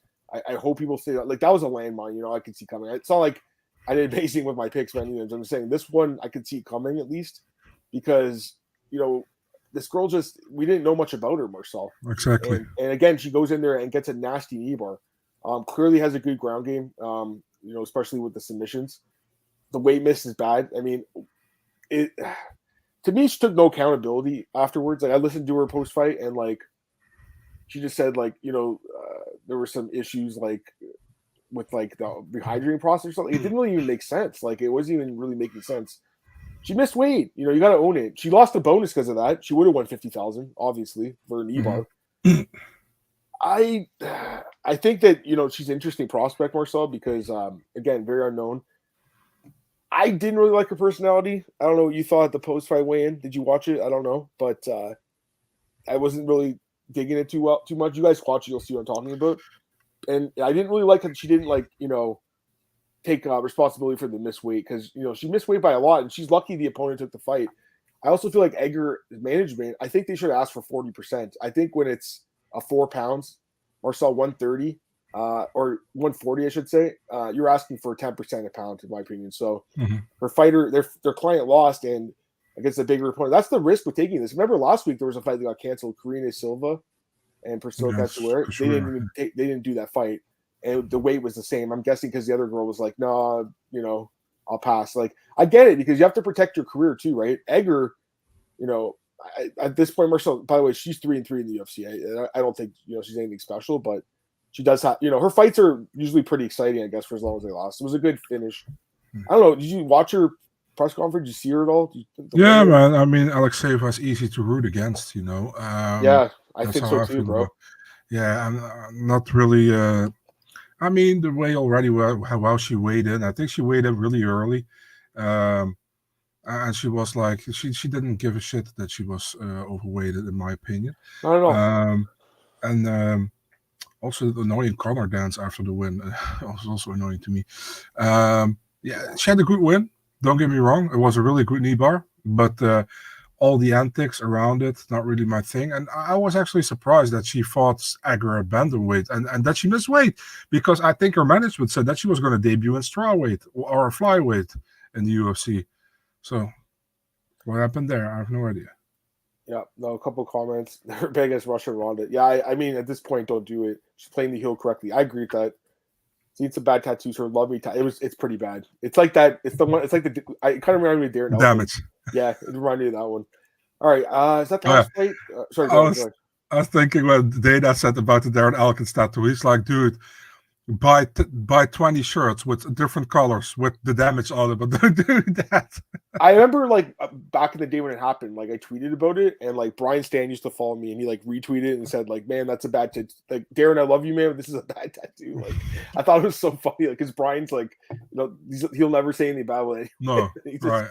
I hope people stay like that was a landmine, I could see coming. It's not like I did amazing with my picks, man. I'm saying this one I could see coming at least because this girl we didn't know much about her, Marcel. Exactly. And again, she goes in there and gets a nasty knee bar. Clearly has a good ground game, especially with the submissions. The weight miss is bad. I mean, to me, she took no accountability afterwards. Like I listened to her post fight and like, she just said like, there were some issues like with like the rehydrating process or something. It didn't really even make sense. Like it wasn't even really making sense. She missed weight. You got to own it. She lost a bonus because of that. She would have won 50,000, obviously, for an E-bar. I think that, she's an interesting prospect, Marcel, because, again, very unknown. I didn't really like her personality. I don't know what you thought at the post-fight weigh-in. Did you watch it? I don't know. But I wasn't really digging it too much. You guys watch it, you'll see what I'm talking about. And I didn't really like that she didn't, like, take responsibility for the missed weight because she missed weight by a lot, and she's lucky the opponent took the fight. I also feel like Edgar management. I think they should ask for 40%. I think when it's 4 pounds, Marcel 130 or 140, I should say, you're asking for 10% a pound, in my opinion. So her fighter, their client lost, and against a bigger opponent. That's the risk with taking this. Remember last week there was a fight that got canceled, Karina Silva and Priscilla Cachoeira. Sure. They didn't do that fight, and the weight was the same. I'm guessing because the other girl was like, no, I'll pass. Like, I get it because you have to protect your career too, right? Edgar, at this point, Marcel, by the way, she's 3-3 in the UFC. I don't think she's anything special, but she does have her fights are usually pretty exciting, I guess, for as long as they last. It was a good finish. I don't know. Did you watch her press conference? Did you see her at all? Yeah, man. I mean, Oleksiejczuk was easy to root against. Yeah, I think so too, bro. Yeah, I'm not really. I mean, the way already how well she weighed in. I think she weighed in really early, and she was like, she didn't give a shit that she was overweighted, in my opinion. Not at all. And also the annoying corner dance after the win was also annoying to me. Yeah, she had a good win. Don't get me wrong, it was a really good knee bar, but all the antics around it, not really my thing. And I was actually surprised that she fought Edgar at bantamweight and that she missed weight, because I think her management said that she was going to debut in strawweight or flyweight in the UFC. So what happened there? I have no idea. Yeah, no, a couple of comments. Vegas, Russia, Ronda. Yeah, I mean, at this point, don't do it. She's playing the heel correctly. I agree with that. See, it's a bad tattoo. Her love me. It's pretty bad. It's like that. It's the one. It's like I kind of reminded me of Darren. Damage. Yeah, it reminded me of that one. All right. Is that the last fight? Sorry. I was thinking when Dana said about the Darren Elkins tattoo. He's like, dude, buy 20 shirts with different colors with the damage on it, but don't do that. I remember like back in the day when it happened, like I tweeted about it, and like Brian Stan used to follow me, and he like retweeted it and said like, "Man, that's a bad tattoo." Like, Darren, I love you, man, but this is a bad tattoo. Like, I thought it was so funny, like, because Brian's like, he'll never say anything bad with it. No, right.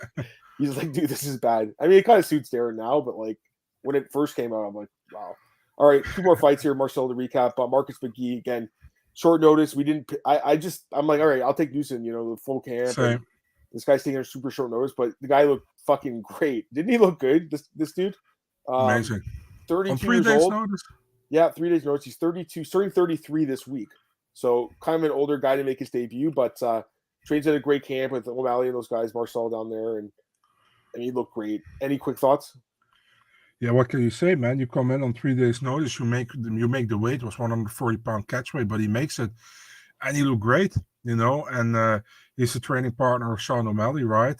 He's like, dude, this is bad. I mean, it kind of suits Darren now, but like when it first came out, I'm like, wow. All right, 2 more fights here, Marcel, to recap. Marcus McGee again. Short notice. We didn't. I'm like, all right, I'll take Newsom. The full camp. This guy's taking a super short notice, but the guy looked fucking great. Didn't he look good? This dude. Amazing. 32 On 3 years days old. Notice. Yeah, 3 days notice. He's 32, starting 33 this week. So kind of an older guy to make his debut, but trains at a great camp with O'Malley and those guys, Marcel down there, and he looked great. Any quick thoughts? Yeah, what can you say, man? You come in on 3 days notice, you make the weight. It was 140-pound catch weight, but he makes it, and he looked great, and he's a training partner of Sean O'Malley, right?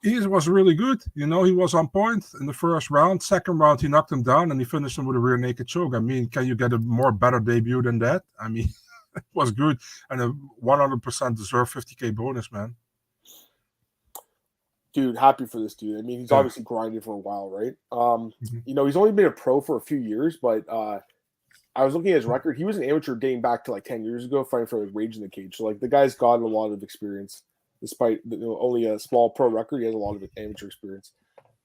He was really good, he was on point in the first round. Second round, he knocked him down, and he finished him with a rear naked choke. I mean, can you get a more better debut than that? I mean, it was good, and a 100% deserved 50K bonus, man. Dude, happy for this dude. I mean, he's obviously grinding for a while, right? He's only been a pro for a few years, but I was looking at his record. He was an amateur dating back to like 10 years ago, fighting for like Rage in the Cage. So like the guy's got a lot of experience, despite only a small pro record. He has a lot of amateur experience.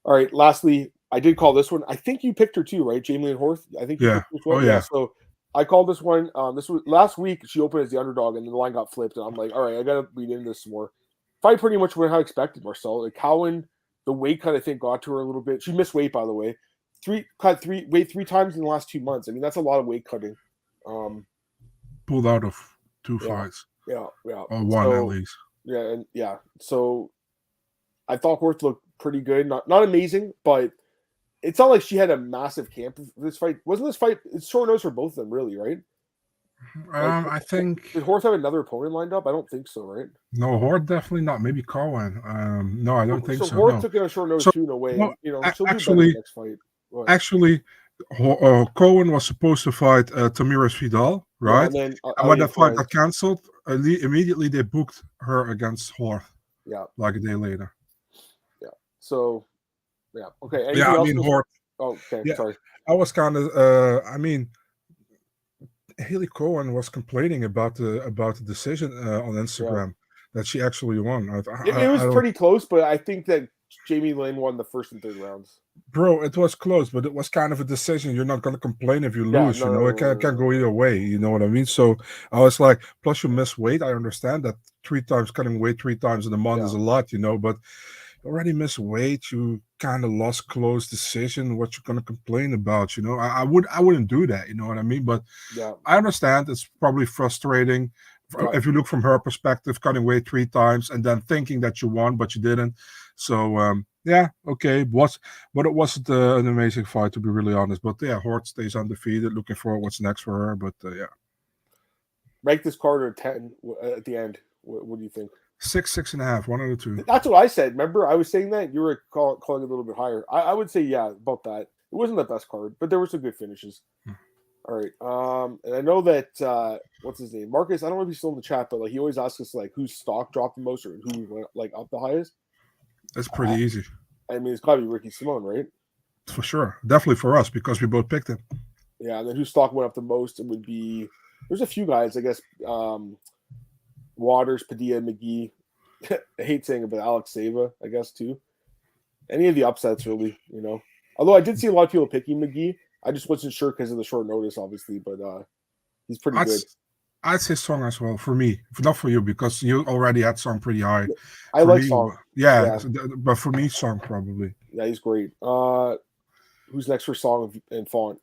All right, lastly, I did call this one. I think you picked her too, right? Jamie Lynn Horth. I think you picked this one. Yeah. So I called this one. This was last week. She opened as the underdog, and the line got flipped. And I'm like, all right, I gotta read into this some more. Fight pretty much went how I expected, Marcel. Like Cowan, the weight cut I think got to her a little bit. She missed weight, by the way. Cut weight 3 times in the last 2 months. I mean, that's a lot of weight cutting. Pulled out of 2 fights. Yeah. Or one at least. Yeah. So I thought Horth looked pretty good. Not amazing, but it's not like she had a massive camp for this fight. Wasn't this fight? It's short notice for both of them, really, right? I think. Did Horth have another opponent lined up? I don't think so, right? No, Horth definitely not. Maybe Cowan. No, I don't think so. Horth took it on short notice too, in a way. No, she'll do better in the next fight. Actually, Cowan was supposed to fight Tamiris Vidal, right? Yeah, and when that fight got cancelled, immediately they booked her against Horth. Yeah. Like a day later. Yeah. So, yeah. Okay. Horth. Oh, okay. Yeah. Sorry. I was kind of. Haley Cohen was complaining about the decision on Instagram that she actually won. It was pretty close, but I think that Jamie Lynn won the first and third rounds. Bro, it was close, but it was kind of a decision. You're not going to complain if you lose, it can't go either way, you know what I mean? So I was like, plus you miss weight. I understand that 3 times cutting weight 3 times in a month is a lot, but you already miss weight. You kind of lost close decision. What you're going to complain about, I wouldn't do that, you know what I mean? But I understand it's probably frustrating. If you look from her perspective, cutting weight 3 times and then thinking that you won, but you didn't. So, okay. But it wasn't an amazing fight, to be really honest. But Hort stays undefeated. Looking for what's next for her. But rank this card at 10 at the end. What do you think? 6.5, one of the two. That's what I said. Remember, I was saying that you were calling a little bit higher. I would say about that. It wasn't the best card, but there were some good finishes. All right. And I know that what's his name, Marcus. I don't know if he's still in the chat, but he always asks us whose stock dropped the most or who went up the highest. That's pretty easy. I mean, it's got to be Ricky Simone, right? For sure, definitely for us because we both picked him. Yeah, and then whose stock went up the most? It would be. There's a few guys, I guess. Waters, Padilla, McGee. I hate saying it, but Alex Sava, I guess too. Any of the upsets, really, Although I did see a lot of people picking McGee. I just wasn't sure because of the short notice, obviously, but he's pretty good. I'd say Song as well for me, not for you because you already had Song pretty high. I like Song. Yeah, but for me, Song probably. Yeah, he's great. Who's next for Song and Font?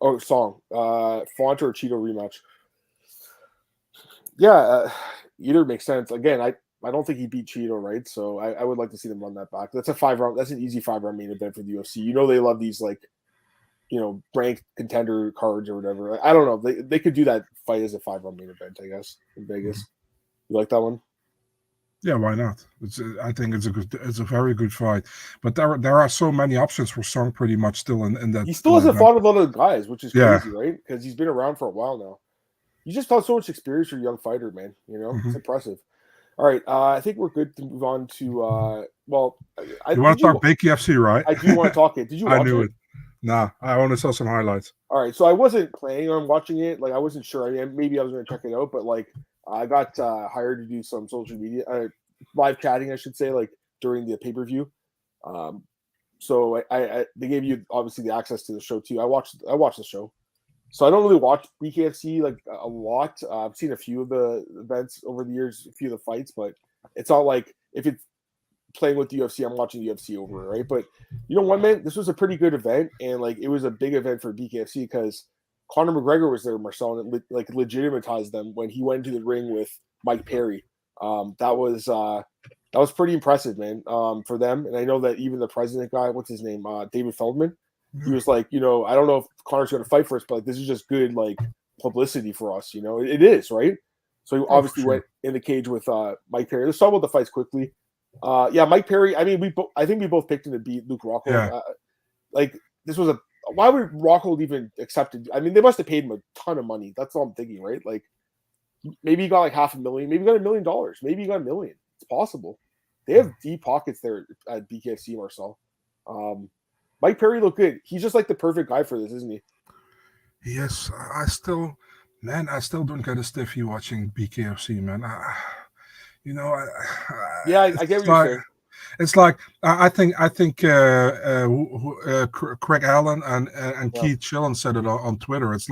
Oh, Song. Font or Cheeto rematch? Yeah, either makes sense. Again, I don't think he beat Cheeto, right? So I would like to see them run that back. That's a 5-round. That's an easy 5-round main event for the UFC. They love these ranked contender cards or whatever. I don't know. They could do that fight as a 5-round main event, I guess, in Vegas. You like that one? Yeah, why not? I think it's a very good fight. But there are so many options for Song pretty much still in that. He still hasn't fought with other guys, which is crazy, right? Because he's been around for a while now. You just have so much experience for a young fighter, man. It's impressive. All right, I think we're good to move on to. You want to talk BKFC, right? I do want to talk it. Did you watch I knew it? Nah, I only saw some highlights. All right, so I wasn't planning on watching it. I wasn't sure. I mean, maybe I was going to check it out, but I got hired to do some social media, live chatting, I should say, during the pay-per-view. So they gave you obviously the access to the show too. I watched the show. So I don't really watch BKFC a lot. I've seen a few of the events over the years, a few of the fights, but it's not like if it's playing with the UFC, I'm watching the UFC over it, right? But what, man? This was a pretty good event, and it was a big event for BKFC because Conor McGregor was there, Marcel, and it legitimatized them when he went into the ring with Mike Perry. That was pretty impressive, man, for them. And I know that even the president guy, what's his name, David Feldman, he was like, I don't know if Conor's going to fight for us, but this is just good publicity for us. It is, right? So he obviously went in the cage with Mike Perry. Let's talk about the fights quickly. Mike Perry. I mean, I think we both picked him to beat Luke Rockhold. Yeah. This was why would Rockhold even accept it? I mean, they must have paid him a ton of money. That's all I'm thinking, right? Maybe he got $500,000. Maybe he got $1 million. Maybe he got $1 million. It's possible. They have deep pockets there at BKFC, Marcel. Mike Perry looked good. He's just the perfect guy for this, isn't he? Yes, I still don't get a stiffy watching BKFC, man. I get what you're saying. It's I think Craig Allen and Keith Chillen said it on Twitter. It's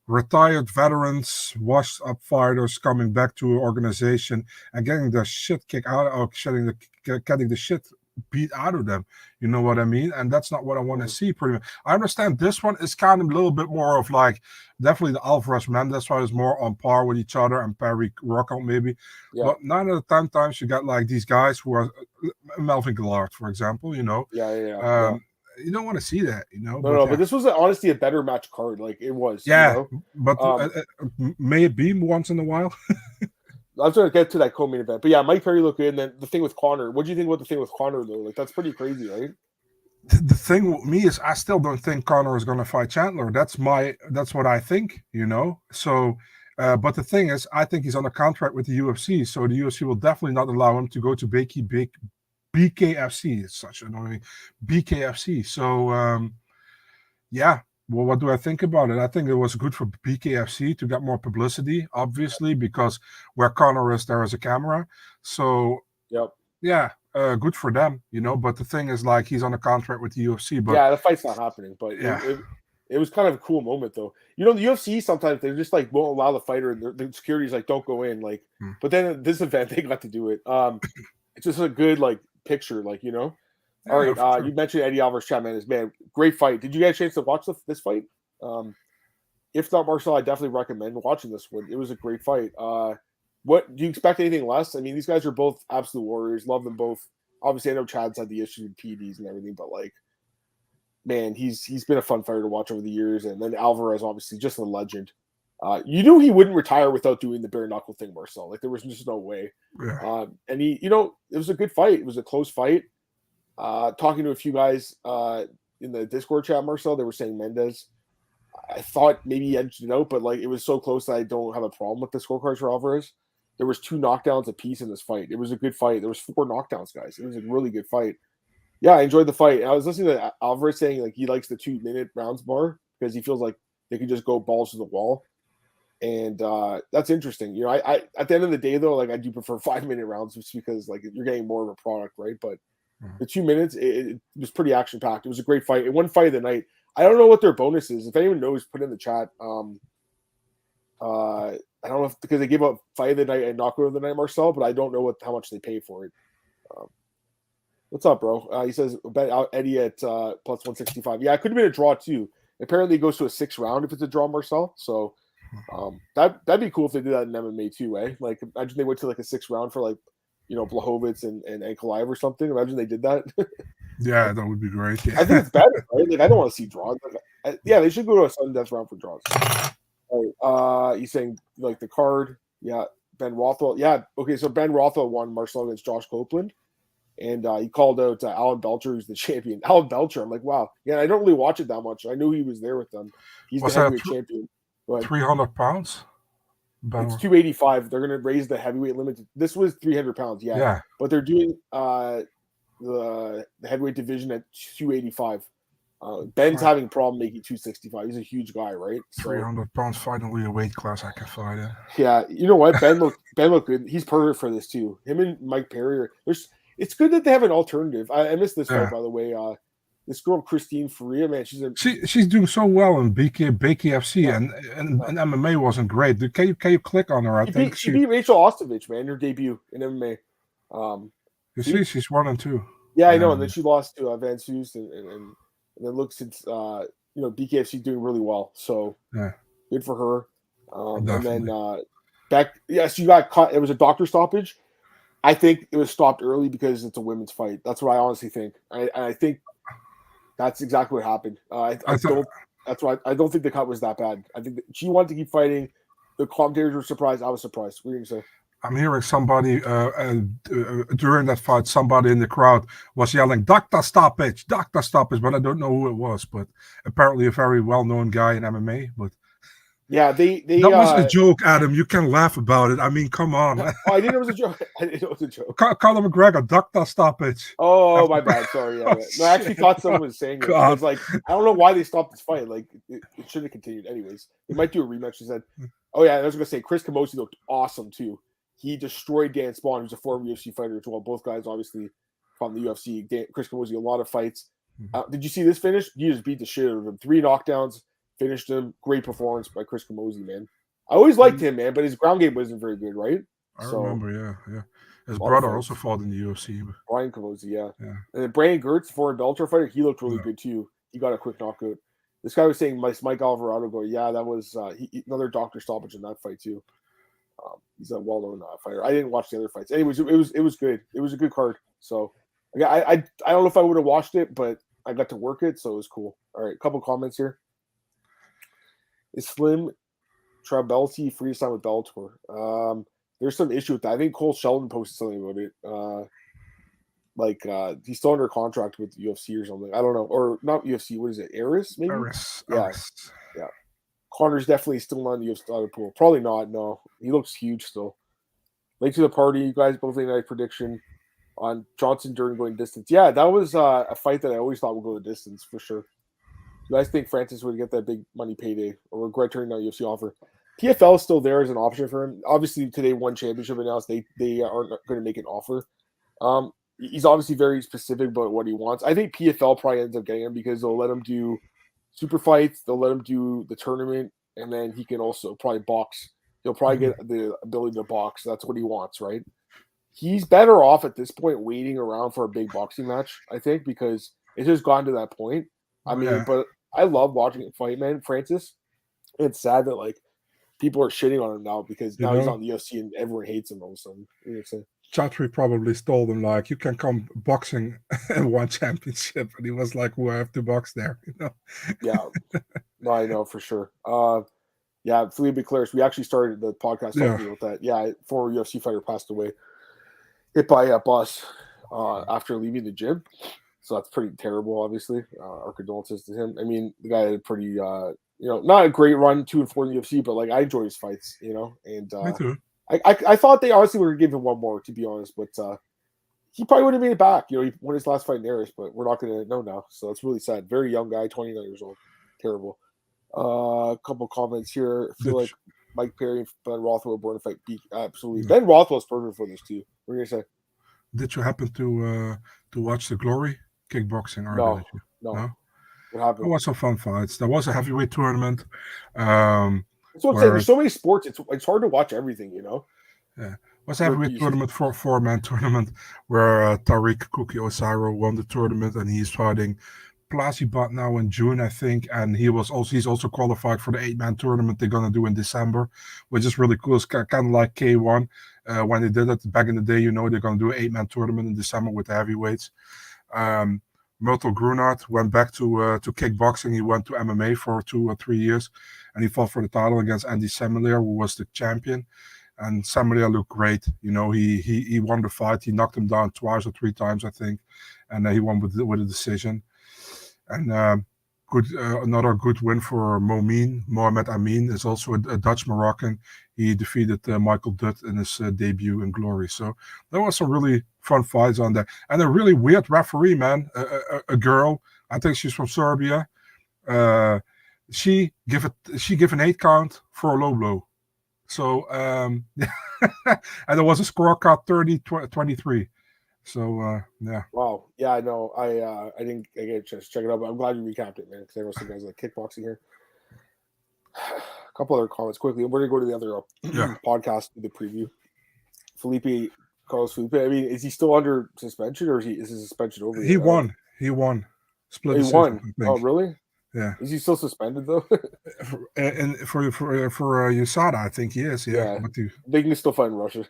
retired veterans, washed up fighters coming back to an organization and getting the shit kicked out of, getting the shit beat out of them. You know what I mean? And that's not what I want to see. Pretty much. I understand this one is kind of a little bit more of definitely the Alvarez Mendez fight is more on par with each other and Perry Rockhold maybe. Yeah. But 9 out of 10 times you got these guys who are Melvin Gillard, for example. You don't want to see that, but this was honestly a better match card. It was. But may it be once in a while. I was going to get to that co-main event, but Mike Perry looked good. And then the thing with Conor, what do you think about the thing with Conor though? That's pretty crazy, right? The thing with me is I still don't think Conor is going to fight Chandler. That's what I think, So, but the thing is, I think he's on a contract with the UFC, so the UFC will definitely not allow him to go to BKFC. It's such annoying BKFC. So, Well, what do I think about it? I think it was good for BKFC to get more publicity, obviously, because where Conor is, there is a camera. So, good for them, But the thing is, like, he's on a contract with the UFC. But yeah, the fight's not happening. But it was kind of a cool moment, though. The UFC sometimes they just like won't allow the fighter, and the security's like, don't go in, like. But then at this event, they got to do it. It's just a good like picture, like All right, sure. you mentioned Eddie Alvarez, man, great fight. Did you get a chance to watch this fight? If not, Marcel, I definitely recommend watching this one. It was a great fight. What do you expect? Anything less? I mean, these guys are both absolute warriors. Love them both. Obviously, I know Chad's had the issues with PDs and everything, but like, man, he's been a fun fighter to watch over the years. And then Alvarez, obviously, just a legend. You knew he wouldn't retire without doing the bare knuckle thing, Marcel. Like, there was just no way. Yeah. And he, it was a good fight. It was a close fight. Talking to a few guys in the Discord chat, Marcel, they were saying Mendez. I thought maybe he edged it out, but like it was so close that I don't have a problem with the scorecards for Alvarez. There was 2 knockdowns apiece in this fight. It was a good fight. There was 4 knockdowns, guys. It was a really good fight. Yeah, I enjoyed the fight. I was listening to Alvarez saying like he likes the 2-minute rounds more because he feels like they can just go balls to the wall, and that's interesting. I at the end of the day though, like I do prefer 5-minute rounds just because like you're getting more of a product, right? But the 2 minutes, it was pretty action packed. It was a great fight. It won fight of the night. I don't know what their bonus is. If anyone knows, put in the chat. I don't know if because they gave up fight of the night and knockout of the night, Marcel, but I don't know how much they pay for it. What's up, bro? He says bet out Eddie at plus 165. Yeah, it could have been a draw too. Apparently, it goes to a 6th round if it's a draw, Marcel. So that'd be cool if they did that in MMA too, eh? Like imagine they went to like a 6th round for like Blachowicz and Ankalaev or something. Imagine they did that. Yeah, that would be great. Yeah. I think it's better, right? Like I don't want to see draws. Yeah, they should go to a sudden death round for draws. All right, he's saying like the card. Yeah, Ben Rothwell. Yeah, okay. So Ben Rothwell won Marcel against Josh Copeland, and he called out Alan Belcher, who's the champion. Alan Belcher. I'm like, wow. Yeah, I don't really watch it that much. I knew he was there with them. He's the heavyweight champion. 300 pounds. It's 285. They're going to raise the heavyweight limit. This was 300 pounds. Yeah. But they're doing the heavyweight division at 285. Ben's having a problem making 265. He's a huge guy, right? So, 300 pounds, finally a weight class I can fight in. Yeah, you know what? Ben looked good. He's perfect for this too. Him and Mike Perry it's good that they have an alternative. I missed this fight, by the way. This girl Christine Faria, man, she's doing so well in BKFC and MMA wasn't great. Can you click on her? I think she beat Rachel Ostovich, man, her debut in MMA. You see, she's 1-2. Yeah, I know, and then she lost to Van Soest, and it looks BKFC doing really well, so good for her. And then so you got caught. It was a doctor stoppage. I think it was stopped early because it's a women's fight. That's what I honestly think. I think that's exactly what happened. I don't think the cut was that bad. I think she wanted to keep fighting. The commentators were surprised. I was surprised. What are you going to say? I'm hearing somebody during that fight, somebody in the crowd was yelling, Doctor stoppage, but I don't know who it was. But apparently a very well-known guy in MMA. But yeah, that was a joke, Adam. You can laugh about it. I mean, come on. I didn't know it was a joke. I didn't know it was a joke. Conor McGregor, Doctor stoppage. Oh, my bad. Sorry. Yeah. No, I actually thought someone was saying it. I was like, I don't know why they stopped this fight. Like, it should have continued. Anyways, they might do a rematch. He said, oh, yeah, I was going to say, Chris Camozzi looked awesome, too. He destroyed Dan Spawn, who's a former UFC fighter as well. Both guys, obviously, from the UFC. Chris Camozzi, a lot of fights. Did you see this finish? He just beat the shit out of him. 3 knockdowns, finished him. Great performance by Chris Camozzi, man. I always liked him, man, but his ground game wasn't very good, right? I remember, yeah. His brother also fought in the UFC. Brian Camozzi, yeah. And then Brandon Gertz, former Bellator fighter, he looked really good, too. He got a quick knockout. This guy was saying, Mike Alvarado, that was another doctor stoppage in that fight, too. He's a well-known fighter. I didn't watch the other fights. Anyways, it was good. It was a good card. So, yeah, I don't know if I would have watched it, but I got to work it, so it was cool. All right, a couple comments here. Is Slim Trabelsi free to sign with Bellator? There's some issue with that. I think Cole Sheldon posted something about it. He's still under contract with UFC or something. I don't know. Or not UFC. What is it? Aris, maybe? Aris. Yeah. Connor's definitely still not in the UFC pool. Probably not. No, he looks huge still. Late to the party, you guys. Both late night prediction on Johnson during going distance. Yeah, that was a fight that I always thought would go the distance for sure. You guys think Francis would get that big money payday or regret turning down UFC offer? PFL is still there as an option for him. Obviously, today one championship announced they aren't going to make an offer. he's obviously very specific about what he wants. I think PFL probably ends up getting him because they'll let him do super fights. They'll let him do the tournament, and then he can also probably box. He'll probably get the ability to box. That's what he wants, right? He's better off at this point waiting around for a big boxing match, I think, because it's just gotten to that point. I mean, but I love watching him fight, man. Francis, it's sad that like people are shitting on him now because now he's on the UFC and everyone hates him all of a sudden. You know what I'm saying? Chatri probably told him like, you can come boxing and one championship, and he was like, "Well, I have to box there," you know. Yeah, no, I know for sure. Yeah, Felipe Claris, we actually started the podcast talking about that. Yeah, former UFC fighter passed away, hit by a bus after leaving the gym. So that's pretty terrible. Obviously, our condolences to him. I mean, the guy had a pretty, not a great run 2-4 in the UFC, but like I enjoy his fights, and Me too. I thought they honestly were going to give him one more, to be honest, but he probably would have made it back. He won his last fight in Aries, but we're not going to know now. So that's really sad. Very young guy, 29 years old. Terrible. A couple comments here. I feel like Mike Perry and Ben Rothwell were born to fight. Absolutely. Yeah. Ben Rothwell's perfect for this too. What are you going to say? Did you happen to watch the Glory kickboxing? No. What happened? It was some fun fights. There was a heavyweight tournament. That's what I'm saying. There's so many sports. It's hard to watch everything, Yeah. It was a heavyweight tournament, four-man tournament, where Tariq Cookie Osiro won the tournament, and he's fighting Plasibat now in June, I think, and he's also qualified for the 8-man tournament they're gonna do in December, which is really cool. It's kind of like K1 when they did it back in the day. They're gonna do an 8-man tournament in December with the heavyweights. Myrtle Grunard went back to kickboxing. He went to MMA for 2 or 3 years, and he fought for the title against Andy Semelier, who was the champion. And Semelier looked great. He won the fight. He knocked him down 2 or 3 times, I think, and he won with a decision. And another good win for Mohamed Amin is also a Dutch Moroccan. He defeated Michael Dutt in his debut in Glory. So there was some really fun fights on there, and a really weird referee, man. A girl, I think she's from Serbia. She gave an 8 count for a low blow. So and there was a scorecard 30-23. So yeah. Wow. Yeah, I know. I didn't get a chance to check it out, but I'm glad you recapped it, man. Because I know some guys like kickboxing here. A couple other comments quickly. We're gonna go to the other podcast, the preview. Carlos Felipe. I mean, is he still under suspension, or is his suspension over? He won. Split. He won. Oh, really? Yeah. Is he still suspended though? And for USADA, I think he is. Yeah. But they can still fight in Russia.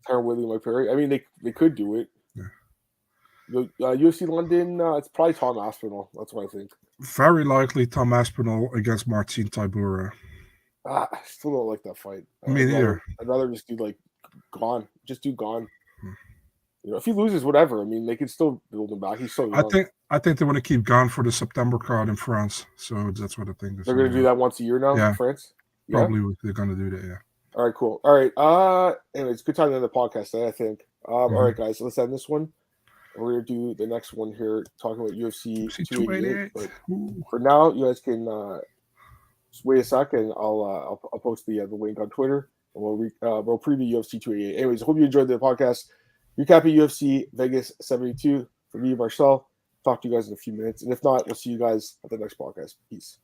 Tyron Woodley, Mike Perry. I mean, they could do it. Yeah. UFC London, it's probably Tom Aspinall. That's what I think. Very likely Tom Aspinall against Marcin Tybura. I still don't like that fight. Me neither. I'd rather just do like Gone. Just do Gone. If he loses, whatever. I mean, they can still build him back. He's so young. I think they want to keep Gone for the September card in France. So that's what I think. They're going to do that once a year now in France? Yeah? Probably they're going to do that, yeah. All right, cool. All right. Anyways, good time to end the podcast today, I think. All right, guys, let's end this one. We're going to do the next one here, talking about UFC 288. But for now, you guys can just wait a second. I'll post the link on Twitter, and we'll preview UFC 288. Anyways, hope you enjoyed the podcast. Recapping UFC Vegas 72 for me, Marcel. Talk to you guys in a few minutes. And if not, we'll see you guys at the next podcast. Peace.